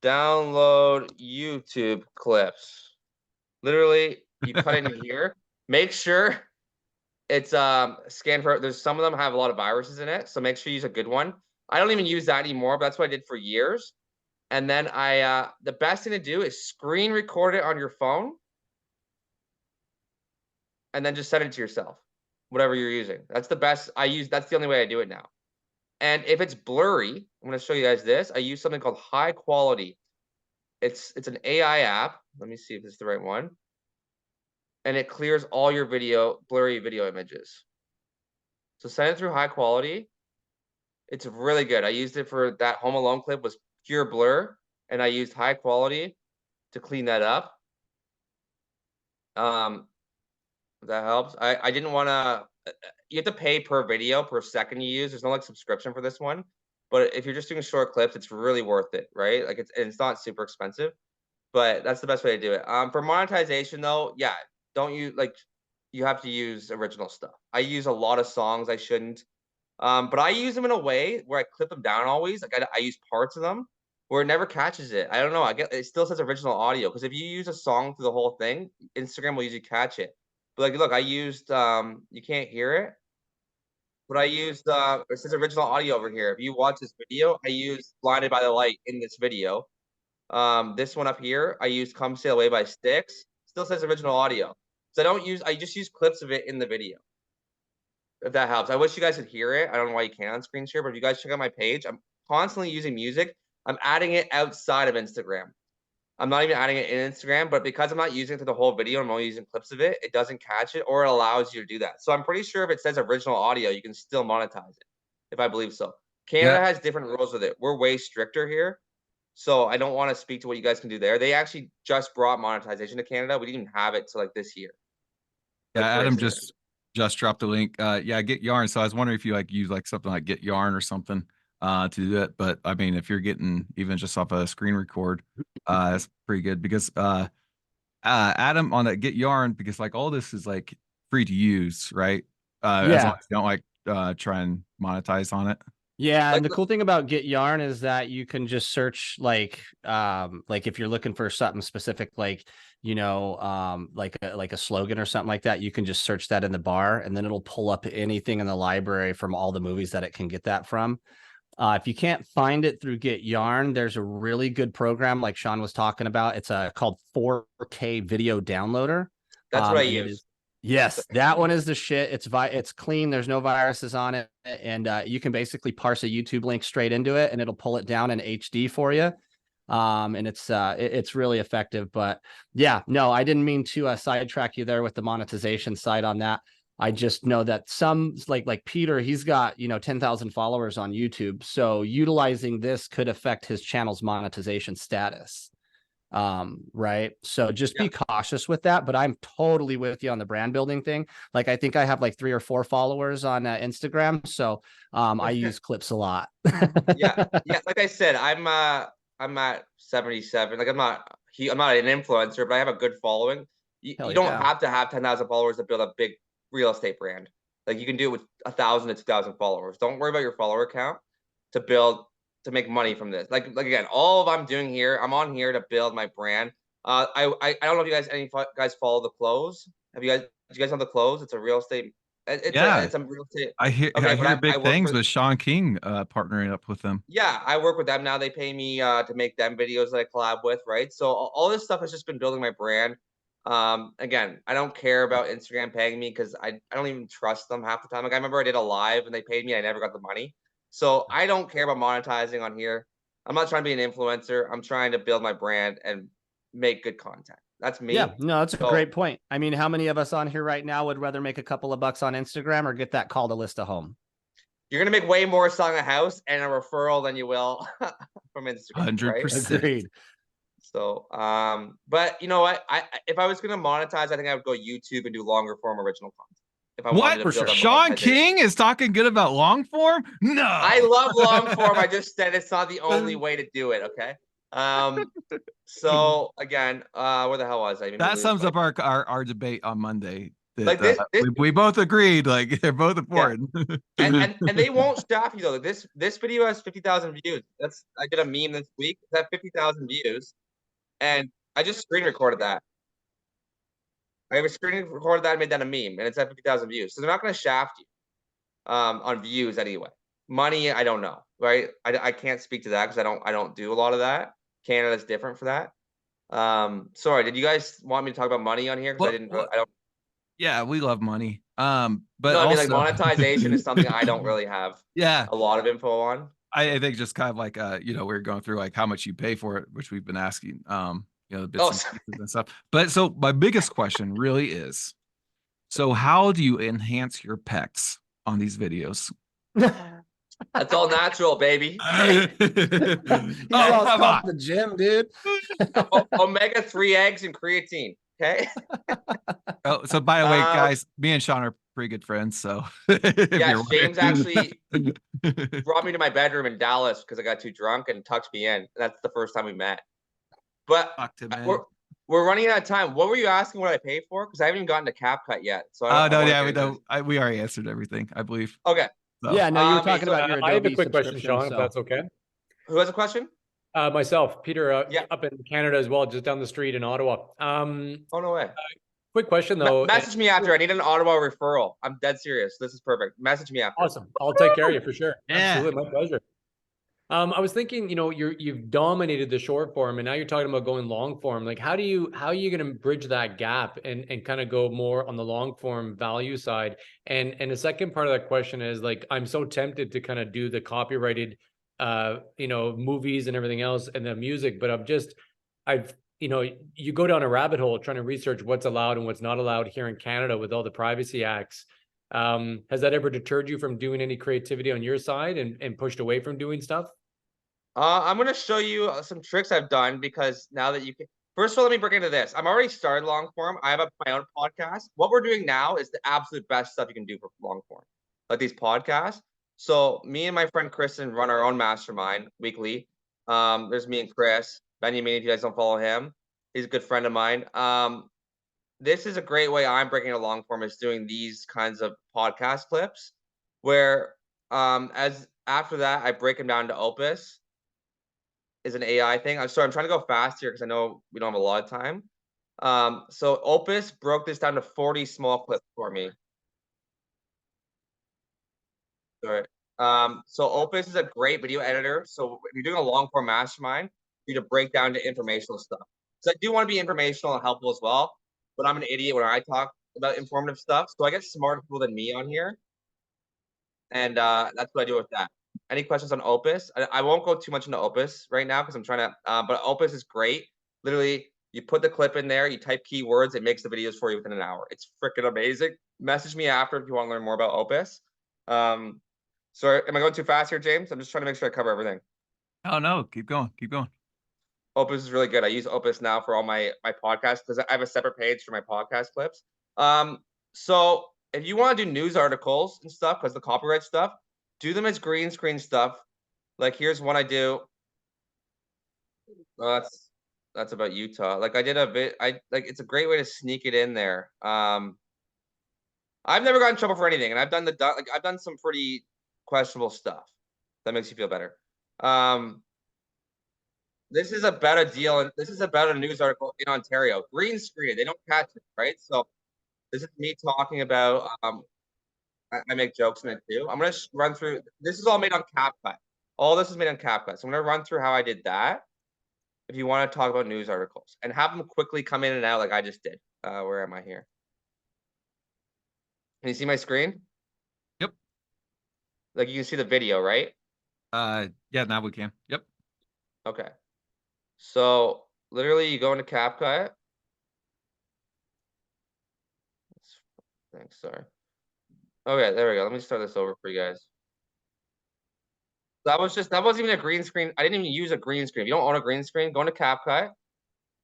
download YouTube clips. Literally, you cut it in here. Make sure it's scanned for. There's some of them have a lot of viruses in it, so make sure you use a good one. I don't even use that anymore, but that's what I did for years. And then the best thing to do is screen record it on your phone, and then just send it to yourself, whatever you're using. That's the best. That's the only way I do it now. And if it's blurry, I'm going to show you guys this. I use something called High Quality. It's an AI app. Let me see if it's the right one. And it clears all your blurry video images. So send it through High Quality. It's really good. I used it for that Home Alone clip, was pure blur, and I used High Quality to clean that up. That helps. I didn't want to. You have to pay per video per second you use. There's no like subscription for this one, but if you're just doing short clips, it's really worth it, right? Like it's not super expensive, but that's the best way to do it. For monetization though, yeah, you have to use original stuff. I use a lot of songs I shouldn't. But I use them in a way where I clip them down always. Like I use parts of them where it never catches it. I don't know. It still says original audio because if you use a song through the whole thing, Instagram will usually catch it. But like, look, I used you can't hear it, but I used it says original audio over here. If you watch this video, I used Blinded by the Light in this video. This one up here, I used Come Sail Away by Styx. Still says original audio. So I just use clips of it in the video. If that helps. I wish you guys could hear it. I don't know why you can't on screen share, but if you guys check out my page, I'm constantly using music. I'm adding it outside of Instagram. I'm not even adding it in Instagram, but because I'm not using it to the whole video, I'm only using clips of it, it doesn't catch it or it allows you to do that. So I'm pretty sure if it says original audio, you can still monetize it, if I believe so. Canada has different rules with it. We're way stricter here. So I don't want to speak to what you guys can do there. They actually just brought monetization to Canada. We didn't even have it till like this year. Yeah, for Adam Instagram. just dropped a link. Yeah, Get Yarn. So I was wondering if you like use like something like Get Yarn or something to do that. But I mean, if you're getting even just off a screen record, it's pretty good because Adam on that Get Yarn, because like all this is like free to use, right? As long Yeah. as you don't like try and monetize on it. Yeah, Like, and the cool thing about Get Yarn is that you can just search like if you're looking for something specific, like like a slogan or something like that, you can just search that in the bar, and then it'll pull up anything in the library from all the movies that it can get that from. If you can't find it through Get Yarn, there's a really good program like Shawn was talking about. It's called 4K Video Downloader. that's what I And it use. is, yes, that one is the shit. It's clean. There's no viruses on it, and you can basically parse a YouTube link straight into it, and it'll pull it down in HD for you. And it's really effective. But yeah, no, I didn't mean to sidetrack you there with the monetization side on that. I just know that some like Peter, he's got 10,000 followers on YouTube, so utilizing this could affect his channel's monetization status. Right, so just be cautious with that, but I'm totally with you on the brand building thing. Like I think I have like 3 or 4 followers on Instagram, so I use clips a lot. Yeah, like I said, I'm at 77. Like I'm not an influencer, but I have a good following. You don't have to have 10,000 followers to build a big real estate brand. Like you can do it with 1,000 to 2,000 followers. Don't worry about your follower count to make money from this. Like again, all I'm doing here, I'm on here to build my brand. I don't know if any guys follow The Close. Did you guys know The Close? It's a real estate. It's a real estate. I hear big things with Shawn King partnering up with them. Yeah, I work with them now. They pay me to make them videos that I collab with, right? So all this stuff has just been building my brand. Again, I don't care about Instagram paying me because I don't even trust them half the time. Like I remember I did a live and they paid me, I never got the money. So I don't care about monetizing on here. I'm not trying to be an influencer. I'm trying to build my brand and make good content. That's me. Yeah, no, that's a great point. I mean, how many of us on here right now would rather make a couple of bucks on Instagram or get that call to list a home? You're gonna make way more selling a house and a referral than you will from Instagram. 100%. Right? Agreed. So, but you know what? If I was gonna monetize, I think I would go YouTube and do longer form original content. If I wanted to build Shawn King is talking good about long form? No, I love long form. I just said it's not the only way to do it. Okay. So again, where the hell was I? That sums up our debate on Monday. That, like this, we both agreed, like they're both important. Yeah. and they won't stop you though. This video has 50,000 views. I did a meme this week. It's at 50,000 views, and I just screen recorded that. I have a screen recorded that and made that a meme, and it's at 50,000 views. So they're not going to shaft you on views anyway. Money, I don't know, right? I can't speak to that because I don't do a lot of that. Canada's different for that. Sorry, did you guys want me to talk about money on here? Because I don't. Yeah, we love money. But no, also, I mean, like monetization is something I don't really have a lot of info on. I think just kind of like we're going through like how much you pay for it, which we've been asking. The bits and pieces and stuff. But so my biggest question really is, so how do you enhance your pecs on these videos? That's all natural, baby. Oh, come on, the gym, dude. Omega-3 eggs and creatine. Okay. Oh, so by the way, guys, me and Shawn are pretty good friends. So yeah, James actually brought me to my bedroom in Dallas because I got too drunk and tucked me in. That's the first time we met. But we're running out of time. What were you asking? What I pay for? Because I haven't even gotten to CapCut yet. So we already answered everything, I believe. Okay. So. Yeah, no, you were talking about your Adobe. I have a quick question, Shawn, if that's okay. Who has a question? Myself, Peter, up in Canada as well, just down the street in Ottawa. Oh, no way. Quick question though. Message me after. I need an Ottawa referral. I'm dead serious. This is perfect. Message me after. Awesome. I'll take care of you for sure. Yeah. Absolutely, my pleasure. I was thinking, you've dominated the short form and now you're talking about going long form. Like how are you going to bridge that gap and kind of go more on the long form value side? And the second part of that question is like, I'm so tempted to kind of do the copyrighted, movies and everything else and the music, but you go down a rabbit hole trying to research what's allowed and what's not allowed here in Canada with all the privacy acts. Has that ever deterred you from doing any creativity on your side and pushed away from doing stuff? I'm going to show you some tricks I've done because now that First of all, let me break into this. I'm already started long form. I have my own podcast. What we're doing now is the absolute best stuff you can do for long form, like these podcasts. So me and my friend Kristen run our own mastermind weekly. There's me and Chris. Benjamin, if you guys don't follow him, he's a good friend of mine. This is a great way I'm breaking a long form is doing these kinds of podcast clips where as after that I break them down to Opus is an AI thing. I'm sorry, I'm trying to go fast here because I know we don't have a lot of time. So Opus broke this down to 40 small clips for me. Sorry. So Opus is a great video editor. So if you're doing a long form mastermind, you need to break down to informational stuff. So I do want to be informational and helpful as well, but I'm an idiot when I talk about informative stuff. So I get smarter people than me on here. And that's what I do with that. Any questions on Opus? I won't go too much into Opus right now because I'm trying to, but Opus is great. Literally, you put the clip in there, you type keywords, it makes the videos for you within an hour. It's freaking amazing. Message me after if you want to learn more about Opus. Sorry, am I going too fast here, James? I'm just trying to make sure I cover everything. Oh no, keep going, keep going. Opus is really good. I use Opus now for all my podcasts because I have a separate page for my podcast clips. So if you want to do news articles and stuff, because the copyright stuff, do them as green screen stuff. Like here's one I do. That's about Utah. Like I did a bit. It's a great way to sneak it in there. I've never gotten in trouble for anything, and I've done some pretty questionable stuff. That makes you feel better. This is about a deal, and this is about a news article in Ontario. Green screen, they don't catch it, right? So this is me talking about. I make jokes in it too. I'm gonna run through. This is all made on CapCut. All this is made on CapCut. So I'm gonna run through how I did that. If you want to talk about news articles and have them quickly come in and out like I just did. Where am I here? Can you see my screen? Yep. Like you can see the video, right? Yeah, now we can. Yep. Okay. So literally you go into CapCut. Thanks, sorry. Okay, there we go. Let me start this over for you guys. That wasn't even a green screen. I didn't even use a green screen. If you don't own a green screen, go into CapCut.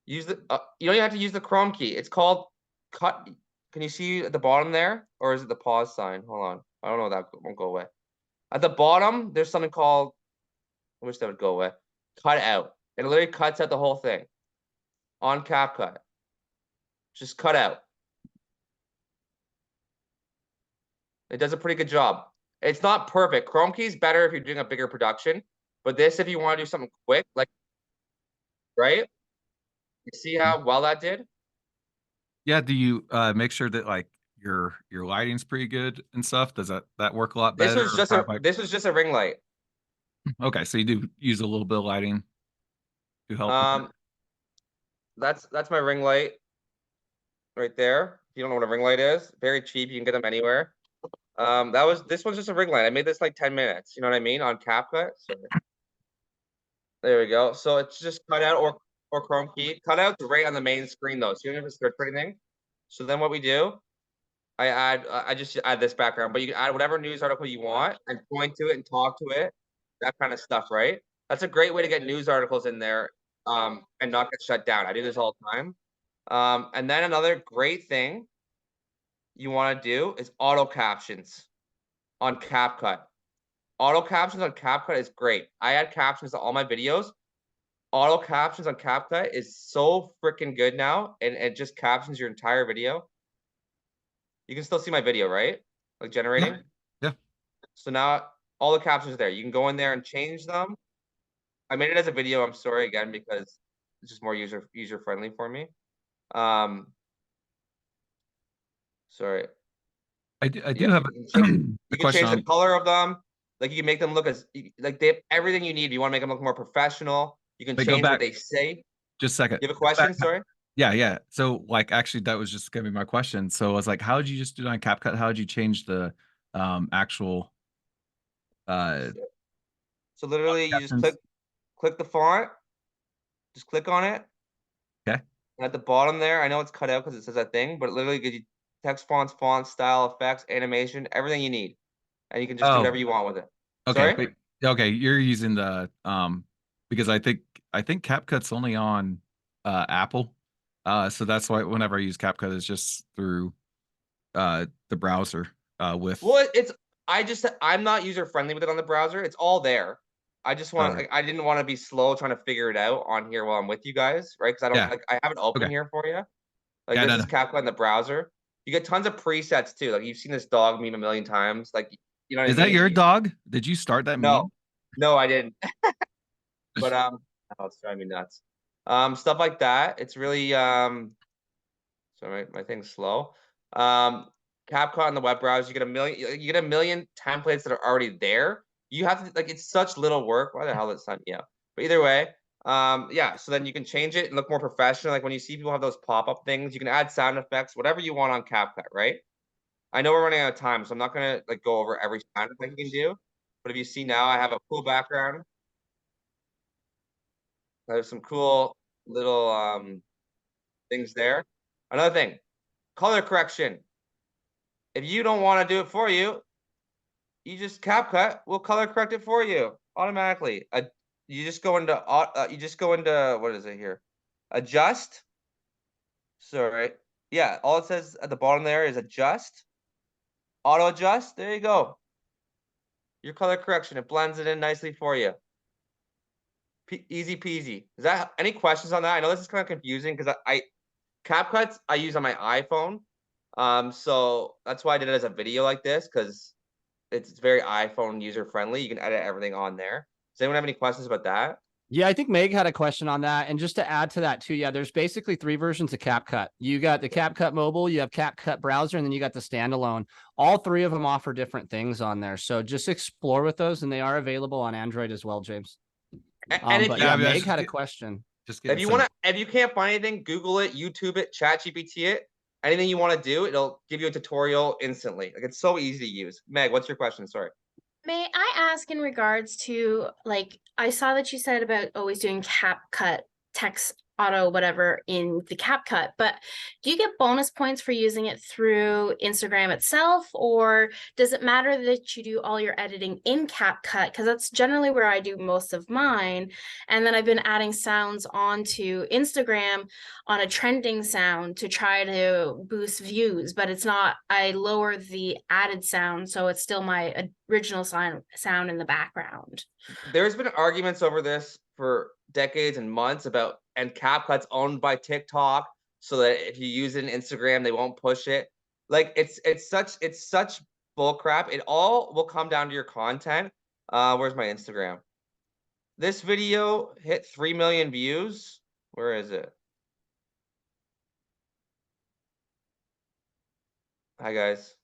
Use the you don't even have to use the Chrome key. It's called cut. Can you see at the bottom there? Or is it the pause sign? Hold on. I don't know, that won't go away. At the bottom, there's something called, I wish that would go away. Cut out. It literally cuts out the whole thing on CapCut. Just cut out. It does a pretty good job. It's not perfect. Chrome key is better if you're doing a bigger production, but this, if you want to do something quick, like, right? You see how well that did? Yeah. Do you make sure that like your lighting's pretty good and stuff? Does that work a lot better? This was just a ring light. Okay, so you do use a little bit of lighting to help. That's my ring light right there. If you don't know what a ring light is, very cheap. You can get them anywhere. This one's just a ring light. I made this like 10 minutes. You know what I mean? On CapCut. So, there we go. So it's just cut out or Chrome key. Cut out right on the main screen though. So you don't have to search for anything. So then what we do, I just add this background, but you can add whatever news article you want and point to it and talk to it, that kind of stuff, right? That's a great way to get news articles in there and not get shut down. I do this all the time. And then another great thing you want to do is auto captions on CapCut. Auto captions on CapCut is great. I add captions to all my videos. Auto captions on CapCut is so freaking good now, and it just captions your entire video. You can still see my video, right? Like generating? Yeah. So now all the captions are there. You can go in there and change them. I made it as a video, I'm sorry again, because it's just more user friendly for me. Sorry. I do have you can change the color of them. Like you can make them look like they have everything you need. You want to make them look more professional. You can change what they say. Just a second. You have a question? Sorry. Yeah. So like actually that was just gonna be my question. So I was like, how did you just do it on CapCut? How did you change the actual so literally you just click the font, just click on it. Okay. And at the bottom there, I know it's cut out because it says that thing, but it literally gives you text fonts, style, effects, animation, everything you need. And you can just do whatever you want with it. Okay. Sorry? Okay, you're using the because I think CapCut's only on Apple. So that's why whenever I use CapCut, it's just through the browser. With Well, I'm not user friendly with it on the browser. It's all there. I just want Okay. like, I didn't want to be slow trying to figure it out on here while I'm with you guys, right? Because I don't Yeah. like I have it open Okay. here for you. Like Yeah, this no, is no. CapCut in the browser. You get tons of presets too. Like you've seen this dog meme a million times. Like you know what I Is that mean? your dog? Did you start that No, meme? no, I didn't. But oh, it's driving me nuts. Stuff like that. It's really sorry, my thing's slow. CapCut in the web browser, you get a million templates that are already there. You have to like it's such little work. Why the hell is that? Yeah. But either way, yeah, so then you can change it and look more professional. Like when you see people have those pop-up things, you can add sound effects, whatever you want on CapCut, right? I know we're running out of time, so I'm not gonna like go over every sound effect you can do. But if you see now, I have a cool background. There's some cool little things there. Another thing, color correction. If you don't want to do it for you, you just CapCut will color correct it for you automatically. You just go into what is it here? Adjust. Sorry. Yeah, all it says at the bottom there is adjust. Auto adjust. There you go. Your color correction. It blends it in nicely for you. Easy peasy. Is that any questions on that? I know this is kind of confusing because I CapCuts I use on my iPhone. So that's why I did it as a video like this because it's very iPhone user friendly. You can edit everything on there. Does anyone have any questions about that? Yeah, I think Meg had a question on that. And just to add to that too, yeah, there's basically 3 versions of CapCut. You got the CapCut mobile, you have CapCut browser, and then you got the standalone. All 3 of them offer different things on there. So just explore with those, and they are available on Android as well, James. And if But you, yeah, I mean, Meg had a question. Just if getting you some. want to, if you can't find anything, Google it, YouTube it, ChatGPT it. Anything you want to do, it'll give you a tutorial instantly. Like it's so easy to use. Meg, what's your question? Sorry. May I ask in regards to like I saw that you said about always doing CapCut text auto whatever in the CapCut, but do you get bonus points for using it through Instagram itself, or does it matter that you do all your editing in CapCut? Because that's generally where I do most of mine. And then I've been adding sounds onto Instagram on a trending sound to try to boost views, but it's not, I lower the added sound, so it's still my original sound in the background. There's been arguments over this for decades and months about, and CapCut's owned by TikTok, so that if you use it in Instagram, they won't push it. Like it's such bull crap. It all will come down to your content. Where's my Instagram? This video hit 3 million views. Where is it? Hi guys.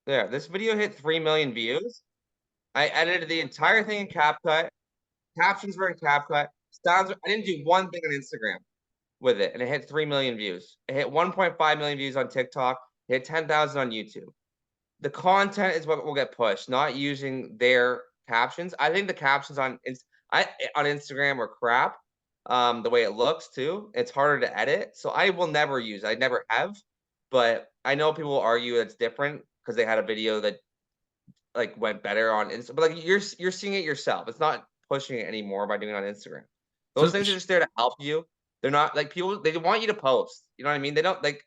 There, this video hit 3 million views. I edited the entire thing in CapCut. Captions were in CapCut. Sounds. I didn't do one thing on Instagram with it, and it hit 3 million views. It hit 1.5 million views on TikTok. It hit 10,000 on YouTube. The content is what will get pushed, not using their captions. I think the captions on Instagram are crap. The way it looks too, it's harder to edit. So I will never use. I never have, but I know people will argue it's different because they had a video that like went better on Instagram. But like you're seeing it yourself. It's not pushing it anymore by doing it on Instagram. Those So things are just there to help you. They're not like people. They want you to post. You know what I mean? They don't like.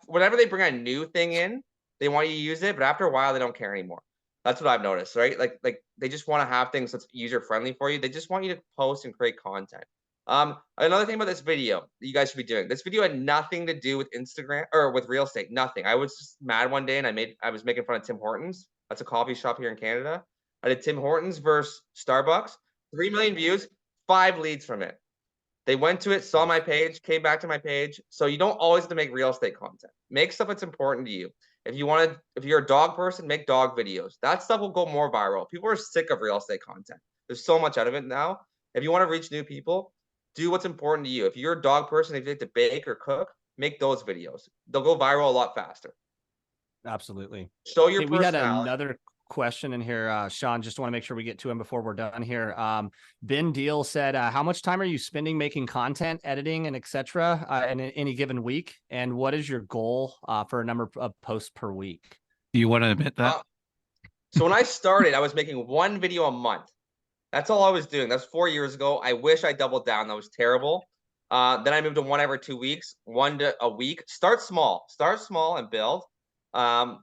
Whenever they bring a new thing in, they want you to use it. But after a while, they don't care anymore. That's what I've noticed, right? Like they just want to have things that's user friendly for you. They just want you to post and create content. Another thing about this video that you guys should be doing. This video had nothing to do with Instagram or with real estate. Nothing. I was just mad one day and I was making fun of Tim Hortons. That's a coffee shop here in Canada. I did Tim Hortons versus Starbucks. 3 million views, 5 leads from it. They went to it, saw my page, came back to my page. So you don't always have to make real estate content. Make stuff that's important to you. If you're a dog person, make dog videos. That stuff will go more viral. People are sick of real estate content. There's so much out of it now. If you want to reach new people, do what's important to you. If you're a dog person, if you like to bake or cook, make those videos. They'll go viral a lot faster. Absolutely. Show your Hey, we had personality. another question in here. Sean, just want to make sure we get to him before we're done here. Ben Deal said, how much time are you spending making content, editing, and etc. In any given week? And what is your goal for a number of posts per week? Do you want to admit that? So when I started, I was making 1 video a month. That's all I was doing. That's 4 years ago. I wish I doubled down. That was terrible. Then I moved to one every 2 weeks, one to a week. Start small and build. Now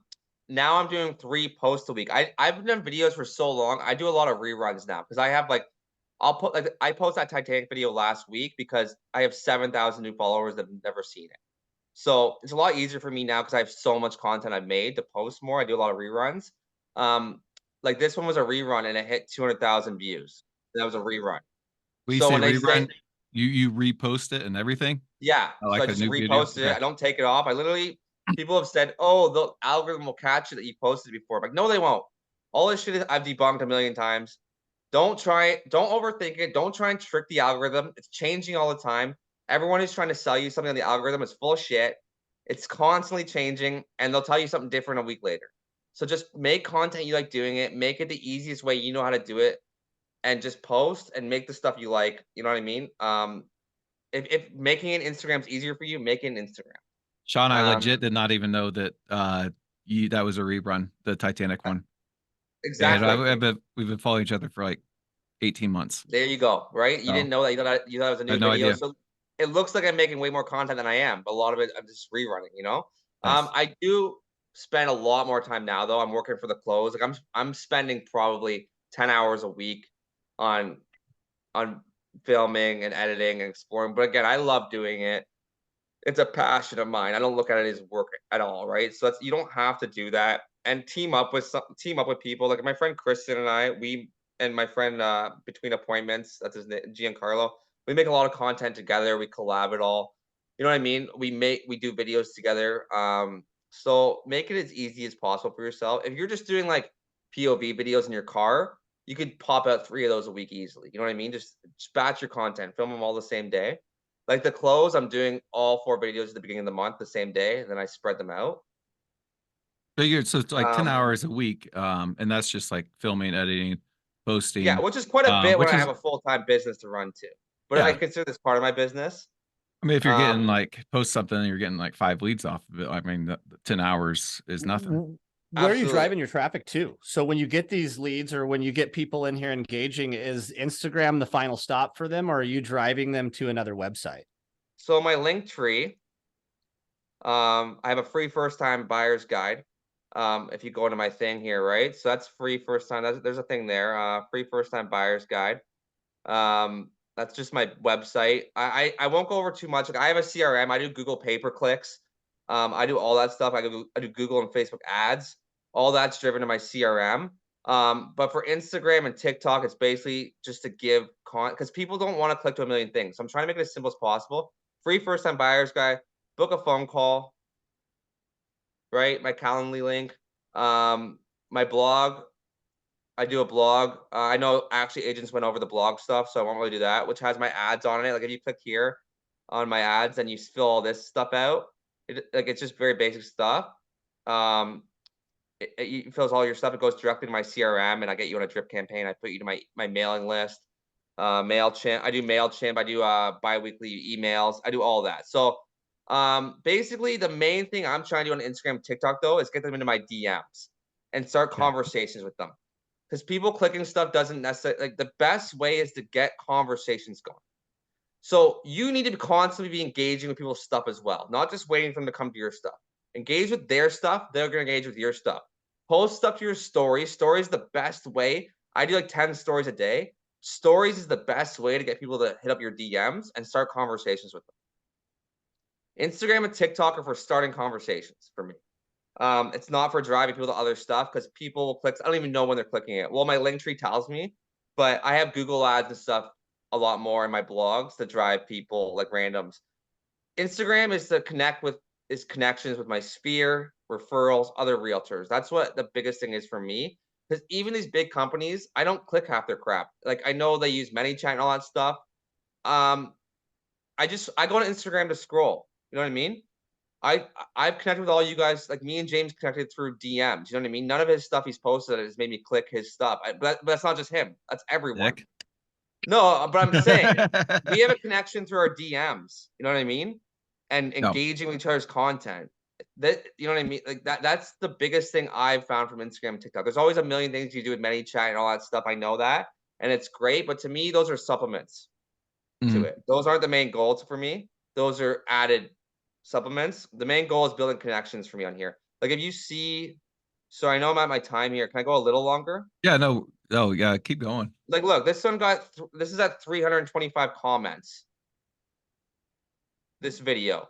I'm doing 3 posts a week. I've done videos for so long. I do a lot of reruns now because I have like, I post that Titanic video last week because I have 7,000 new followers that have never seen it. So it's a lot easier for me now because I have so much content I've made to post more. I do a lot of reruns. Like this one was a rerun and it hit 200,000 views. That was a rerun. When you So say when they rerun, say, you repost it and everything? yeah, so Like I a just new video? reposted it. Okay. I don't take it off. I literally, people have said, oh, the algorithm will catch it that you posted before. I'm like, no, they won't. All this shit is I've debunked a million times. Don't try it. Don't overthink it. Don't try and trick the algorithm. It's changing all the time. Everyone who's trying to sell you something on the algorithm is full of shit. It's constantly changing, and they'll tell you something different a week later. So just make content you like doing it. Make it the easiest way you know how to do it, and just post and make the stuff you like. You know what I mean? If making an Instagram's easier for you, make it an Instagram. Sean, I Um, legit did not even know that that was a rerun, the Titanic one. And exactly. we've been following each other for like 18 months. There you go. Right? You So, didn't know that. You thought it was a I new had no video. idea. So it looks like I'm making way more content than I am, but a lot of it I'm just rerunning. You know. Nice. I do spend a lot more time now, though. I'm working for the close. Like I'm spending probably 10 hours a week on filming and editing and exploring. But again, I love doing it. It's a passion of mine. I don't look at it as work at all, right? So you don't have to do that. And team up with people. Like my friend Kristen and I, and my friend Between Appointments, that's his name, Giancarlo. We make a lot of content together. We collab it all. You know what I mean? We do videos together. So make it as easy as possible for yourself. If you're just doing like POV videos in your car, you could pop out 3 of those a week easily. You know what I mean? Just batch your content, film them all the same day. Like the close, I'm doing all 4 videos at the beginning of the month, the same day, and then I spread them out. Figured, so it's like 10 Um, hours a week. And that's just like filming, editing, posting. yeah, which is quite a bit when Which I is, have a full-time business to run too. But I yeah. consider this part of my business. I mean, if you're getting Um, like post something and you're getting like 5 leads off of it, I mean, the 10 hours is nothing. Where are you absolutely. driving your traffic to? So when you get these leads or when you get people in here engaging, is Instagram the final stop for them, or are you driving them to another website? So my link tree, I have a free first-time buyer's guide. If you go into my thing here, right? So that's free first time. There's a thing there, free first-time buyer's guide. That's just my website. I won't go over too much. Like I have a CRM. I do Google pay-per-clicks. I do all that stuff. I do Google and Facebook ads. All that's driven to my CRM. But for Instagram and TikTok, it's basically just to give because people don't want to click to a million things. So I'm trying to make it as simple as possible. Free first-time buyers guide. Book a phone call. Right, my Calendly link. My blog. I do a blog. I know actually agents went over the blog stuff, so I won't really do that, which has my ads on it. Like if you click here on my ads and you fill all this stuff out, it's just very basic stuff. It fills all your stuff. It goes directly to my CRM, and I get you on a drip campaign. I put you to my mailing list. MailChimp. I do MailChimp. I do bi-weekly emails. I do all that. So basically the main thing I'm trying to do on Instagram, TikTok though, is get them into my DMs and start conversations with them. Because people clicking stuff doesn't necessarily, like the best way is to get conversations going. So you need to constantly be engaging with people's stuff as well, not just waiting for them to come to your stuff. Engage with their stuff, they're going to engage with your stuff. Post stuff to your stories. Stories is the best way. I do like 10 stories a day. Stories is the best way to get people to hit up your DMs and start conversations with them. Instagram and TikTok are for starting conversations for me. It's not for driving people to other stuff because people will click. I don't even know when they're clicking it. Well, my link tree tells me, but I have Google ads and stuff a lot more in my blogs to drive people like randoms. Instagram is to connections with my sphere, referrals, other realtors. That's what the biggest thing is for me. Because even these big companies, I don't click half their crap. Like I know they use ManyChat and all that stuff. I go on Instagram to scroll. You know what I mean? I've connected with all you guys, like me and James connected through DMs. You know what I mean? None of his stuff he's posted has made me click his stuff. But that's not just him. That's everyone. Nick? No, but I'm saying we have a connection through our DMs. You know what I mean? And engaging with each other's content. That you know what I mean? Like that's the biggest thing I've found from Instagram and TikTok. There's always a million things you do with ManyChat and all that stuff. I know that. and it's great. But to me, those are supplements to Mhm. it. Those aren't the main goals for me. Those are added supplements. The main goal is building connections for me on here. Like if you see, so I know I'm at my time here. Can I go a little longer? Yeah, no, yeah, keep going. Like, look, this one this is at 325 comments. This video.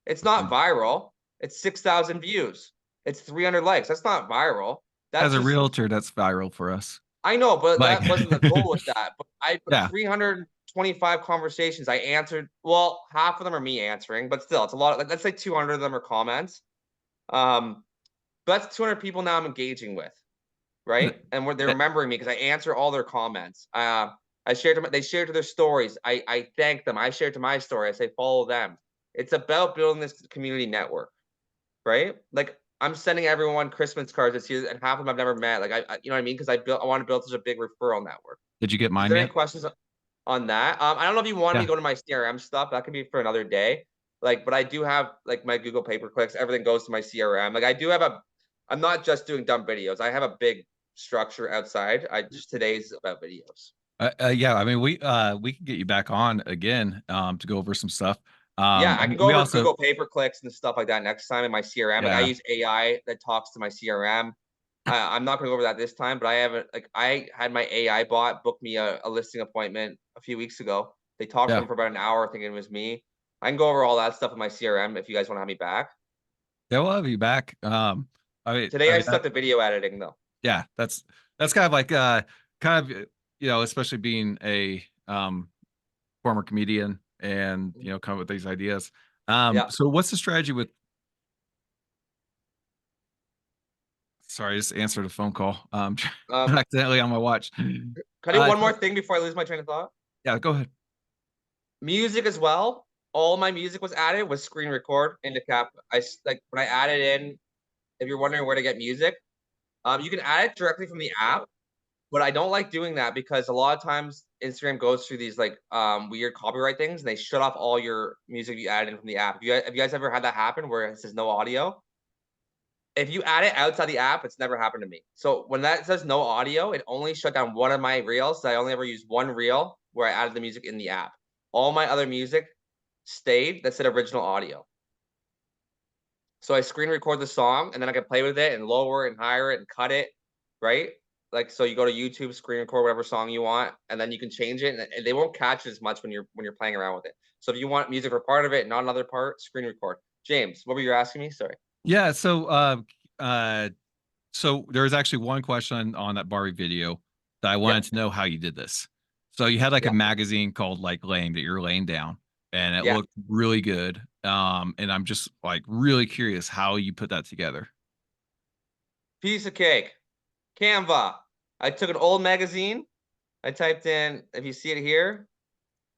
It's not viral. It's 6,000 views. It's 300 likes. That's not viral. That's As a just, realtor, that's viral for us. I know, but Like, that wasn't the goal with that. But I put yeah, 325 conversations. I answered, well, half of them are me answering, but still, it's a lot. Like, let's say 200 of them are comments. But that's 200 people now I'm engaging with, right? And they're remembering me because I answer all their comments. I shared to they shared to their stories. I thank them. I shared to my story. I say follow them. It's about building this community network, right? Like I'm sending everyone Christmas cards this year, and half of them I've never met. Like you know what I mean? Because I want to build such a big referral network. did you get Is mine there any yet? questions on that? I don't know if you want me Yeah. to go to my CRM stuff. That could be for another day. Like, but I do have like my Google pay-per-clicks. Everything goes to my CRM. Like I do have I'm not just doing dumb videos. I have a big structure outside. Today's about videos. Yeah, I mean, we can get you back on again to go over some stuff. Yeah, I And can go we over also, Google pay-per-clicks and stuff like that next time in my CRM. Like I yeah, use AI that talks to my CRM. I'm not gonna go over that this time, but I haven't like I had my AI bot book me a listing appointment a few weeks ago. They talked to yeah, him for about an hour thinking it was me. I can go over all that stuff in my CRM if you guys want to have me back. yeah, we'll have you back. Today I I mean, stuck to video editing though. yeah, that's kind of like kind of especially being a former comedian and come up with these ideas. Yeah. So what's the strategy with? Sorry, I just answered a phone call. Um, Accidentally on my watch. can I do one So- more thing before I lose my train of thought? yeah, go ahead. Music as well. All my music was added with screen record into Cap. Like when I added in, if you're wondering where to get music, you can add it directly from the app. But I don't like doing that because a lot of times Instagram goes through these like weird copyright things and they shut off all your music you added in from the app. Have you guys ever had that happen where it says no audio? If you add it outside the app, it's never happened to me. So when that says no audio, it only shut down one of my reels. So I only ever used one reel where I added the music in the app. All my other music stayed that said original audio. So I screen record the song and then I can play with it and lower and higher it and cut it, right? Like so you go to YouTube, screen record whatever song you want, and then you can change it and they won't catch it as much when you're playing around with it. So if you want music for part of it, not another part, screen record. James, what were you asking me? Sorry. Yeah, so there's actually one question on that Barbie video that I wanted to know how you did this. So you had like a magazine called like Laying that you're laying down, and it looked really good. And I'm just like really curious how you put that together. Piece of cake. Canva. I took an old magazine. I typed in, if you see it here,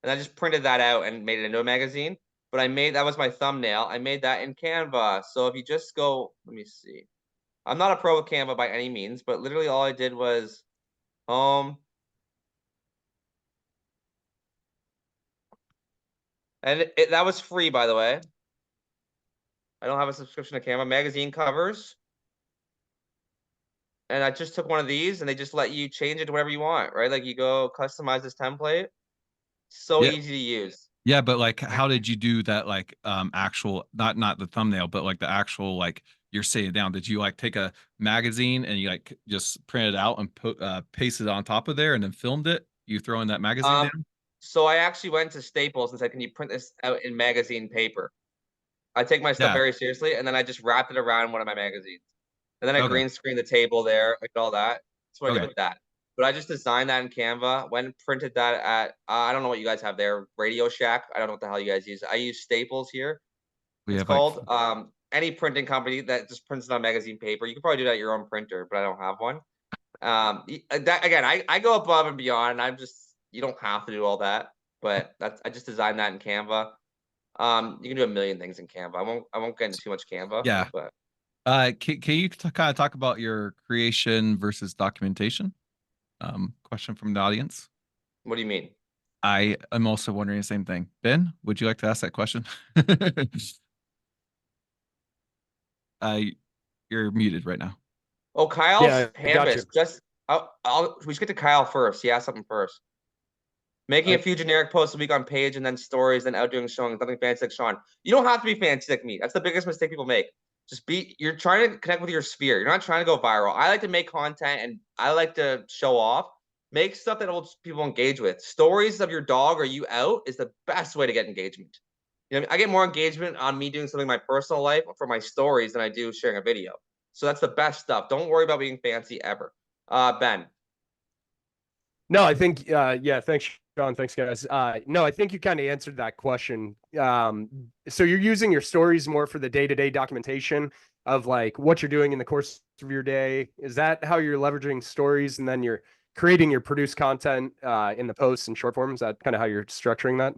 and I just printed that out and made it into a magazine. But that was my thumbnail. I made that in Canva. So if you just go, let me see. I'm not a pro with Canva by any means, but literally all I did was home. And that was free, by the way. I don't have a subscription to Canva. Magazine covers. And I just took one of these and they just let you change it to whatever you want, right? Like you go customize this template. So easy to use. Yeah, but like how did you do that like actual not the thumbnail, but like the actual like you're sitting down? Did you like take a magazine and you like just print it out and put paste it on top of there and then filmed it? You throw in that magazine down? So I actually went to Staples and said, can you print this out in magazine paper? I take my stuff Yeah. very seriously, and then I just wrapped it around one of my magazines. And then I Okay. green screened the table there, like all that. That's what I did Okay. with that. But I just designed that in Canva, went and printed that at, I don't know what you guys have there, Radio Shack. I don't know what the hell you guys use. I use Staples here. We It's have called like any printing company that just prints it on magazine paper. You can probably do that at your own printer, but I don't have one. That again, I go above and beyond. I'm just, you don't have to do all that, but I just designed that in Canva. You can do a million things in Canva. I won't get into too much Canva. yeah. But Can you kind of talk about your creation versus documentation? Question from the audience. what do you mean? I am also wondering the same thing. Ben, would you like to ask that question? You're muted right now. Oh, Kyle's Yeah, I got canvas. you. We should get to Kyle first. He asked something first. Making a few generic posts a week on page and then stories, then outdoing showing something fancy like Shawn. You don't have to be fancy like me. That's the biggest mistake people make. You're trying to connect with your sphere. You're not trying to go viral. I like to make content and I like to show off. Make stuff that people engage with. Stories of your dog or you out is the best way to get engagement. You know, I get more engagement on me doing something in my personal life for my stories than I do sharing a video. So that's the best stuff. Don't worry about being fancy ever. Ben. No, I think, yeah, thanks, Sean. Thanks, guys. No, I think you kind of answered that question. So you're using your stories more for the day-to-day documentation of like what you're doing in the course of your day. Is that how you're leveraging stories and then you're creating your produced content in the posts and short form? Is that kind of how you're structuring that?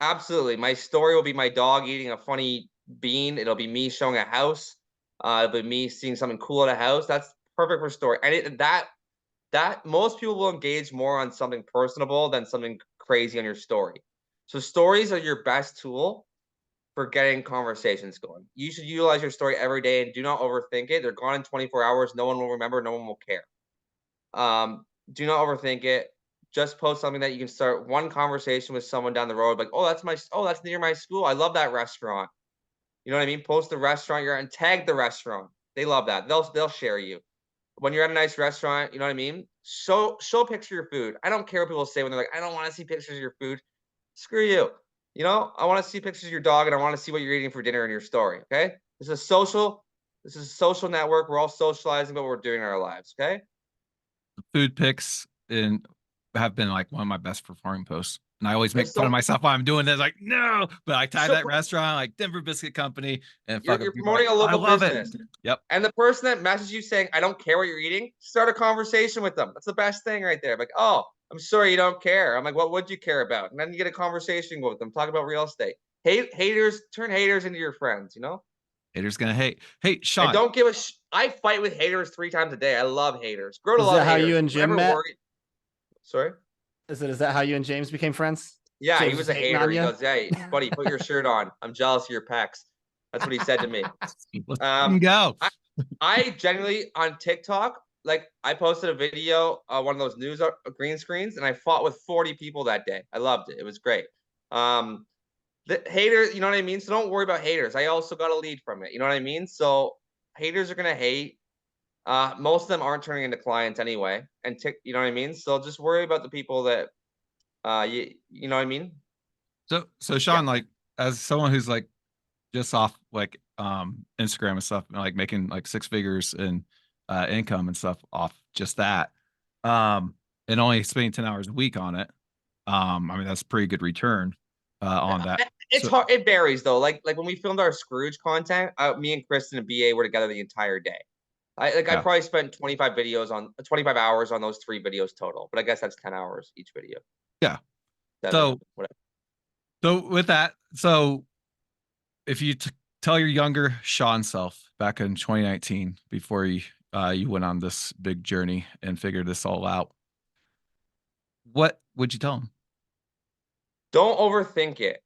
Absolutely. My story will be my dog eating a funny bean. It'll be me showing a house. It'll be me seeing something cool at a house. That's perfect for story. And that most people will engage more on something personable than something crazy on your story. So stories are your best tool for getting conversations going. You should utilize your story every day and do not overthink it. They're gone in 24 hours. No one will remember. No one will care. Do not overthink it. Just post something that you can start one conversation with someone down the road. Like, oh, that's near my school. I love that restaurant. You know what I mean? Post the restaurant you're at and tag the restaurant. They love that. They'll share you. When you're at a nice restaurant, you know what I mean? Show a picture of your food. I don't care what people say when they're like, I don't want to see pictures of your food. Screw you. You know, I want to see pictures of your dog and I want to see what you're eating for dinner in your story. Okay. This is a social network. We're all socializing what we're doing in our lives. Okay. Food pics have been like one of my best performing posts. And I always make Like, fun of myself while I'm doing this. Like, no, but I tag So- that restaurant, like Denver Biscuit Company, and You're fucking people promoting like, a local I love business. it. Yep. And the person that messages you saying, I don't care what you're eating, start a conversation with them. That's the best thing right there. Like, oh, I'm sorry you don't care. I'm like, what would you care about? And then you get a conversation with them, talk about real estate. Turn haters into your friends, you know? Haters gonna hate. Hey, And Shawn. don't give I fight with haters 3 times a day. I love haters. Grow to Is love that how haters. you and Jim Never met? worry. Sorry? Is that how you and James became friends? Yeah, James he was a hating hater. on He you? goes, hey, buddy, put your shirt on. I'm jealous of your pecs. That's what he said to me. Let's Um, go. I generally on TikTok, like I posted a video, one of those news green screens, and I fought with 40 people that day. I loved it. It was great. The haters, you know what I mean? So don't worry about haters. I also got a lead from it. You know what I mean? So haters are gonna hate. Most of them aren't turning into clients anyway. And you know what I mean? So just worry about the people that you know what I mean? So Shawn, like as someone who's like just off like Instagram and stuff, like making like 6 figures in income and stuff off just that, and only spending 10 hours a week on it. I mean that's a pretty good return on that. It's hard. It varies though. Like when we filmed our Scrooge content, me and Kristen and BA were together the entire day. I probably spent 25 hours on those 3 videos total, but I guess that's 10 hours each video. Yeah. 7, whatever. So with that, so if you tell your younger Shawn self back in 2019 before you went on this big journey and figured this all out, what would you tell him? Don't overthink it.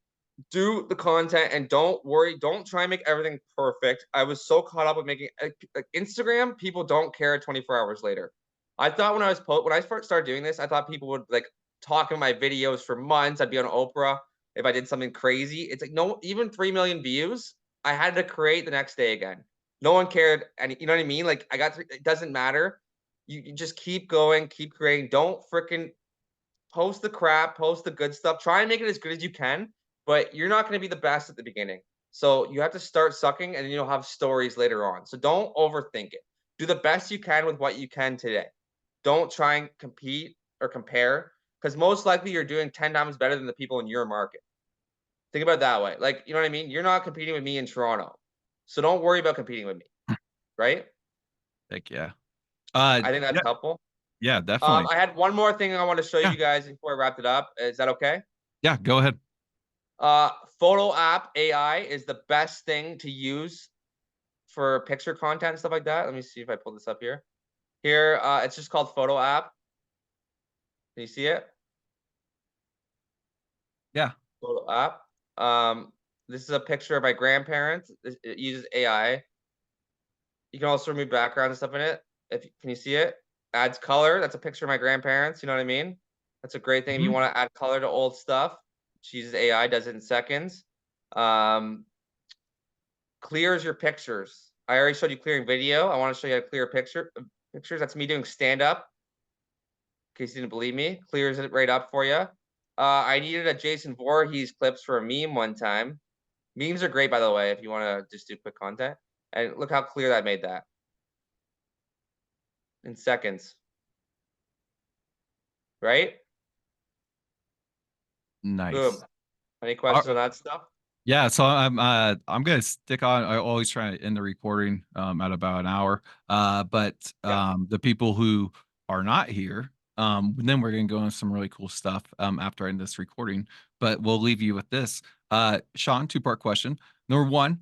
Do the content and don't worry. Don't try and make everything perfect. I was so caught up with making like Instagram. People don't care 24 hours later. I thought when I first started doing this, I thought people would like talk in my videos for months. I'd be on Oprah if I did something crazy. It's like no, even 3 million views, I had to create the next day again. No one cared, and you know what I mean. Like it doesn't matter. You just keep going, keep creating. Don't freaking post the crap, post the good stuff. Try and make it as good as you can, but you're not going to be the best at the beginning. So you have to start sucking and then you'll have stories later on. So don't overthink it. Do the best you can with what you can today. Don't try and compete or compare because most likely you're doing 10 times better than the people in your market. Think about it that way. Like, you know what I mean? You're not competing with me in Toronto. So don't worry about competing with me. Right? Heck yeah. I think that's helpful. Yeah, definitely. I had one more thing I want to show you guys before I wrapped it up. Is that okay? Yeah, go ahead. Photo app AI is the best thing to use for picture content and stuff like that. Let me see if I pull this up here. Here, it's just called Photo app. Can you see it? Yeah. Photo app. This is a picture of my grandparents. It uses AI. You can also remove background and stuff in it. Can you see it? adds color. That's a picture of my grandparents. You know what I mean? That's a great thing if you want to add color to old stuff. She uses AI, does it in seconds. Clears your pictures. I already showed you clearing video. I want to show you how to clear pictures. That's me doing stand up. In case you didn't believe me, clears it right up for you. I needed a Jason Voorhees clips for a meme one time. Memes are great, by the way, if you want to just do quick content. And look how clear that made that in seconds. Right? Nice. Boom. Any questions on that stuff? Yeah, so I'm gonna stick on. I always try to end the recording at about an hour. But the people who are not here, then we're gonna go into some really cool stuff after I end this recording. But we'll leave you with this. Shawn, two-part question. Number one,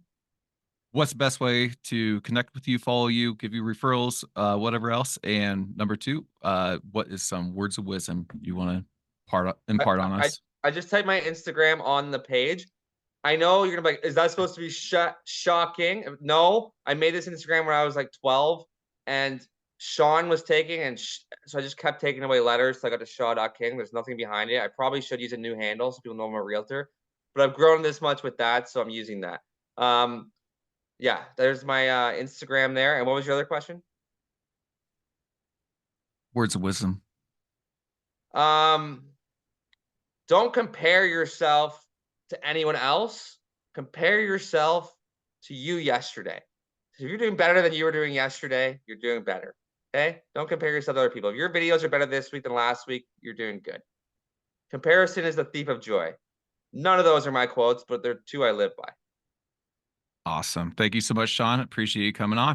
what's the best way to connect with you, follow you, give you referrals, whatever else? And number two, what is some words of wisdom you want to impart on us? I just typed my Instagram on the page. I know you're gonna be like, is that supposed to be shocking? No, I made this Instagram when I was like 12, and Shawn was taking, and so I just kept taking away letters. So I got to Shaw.King. There's nothing behind it. I probably should use a new handle so people know I'm a realtor, but I've grown this much with that, so I'm using that. Yeah, there's my Instagram there. And what was your other question? Words of wisdom. Don't compare yourself to anyone else. Compare yourself to you yesterday. So if you're doing better than you were doing yesterday, you're doing better. Okay? Don't compare yourself to other people. If your videos are better this week than last week, you're doing good. Comparison is the thief of joy. None of those are my quotes, but they're two I live by. Awesome. Thank you so much, Shawn. Appreciate you coming on.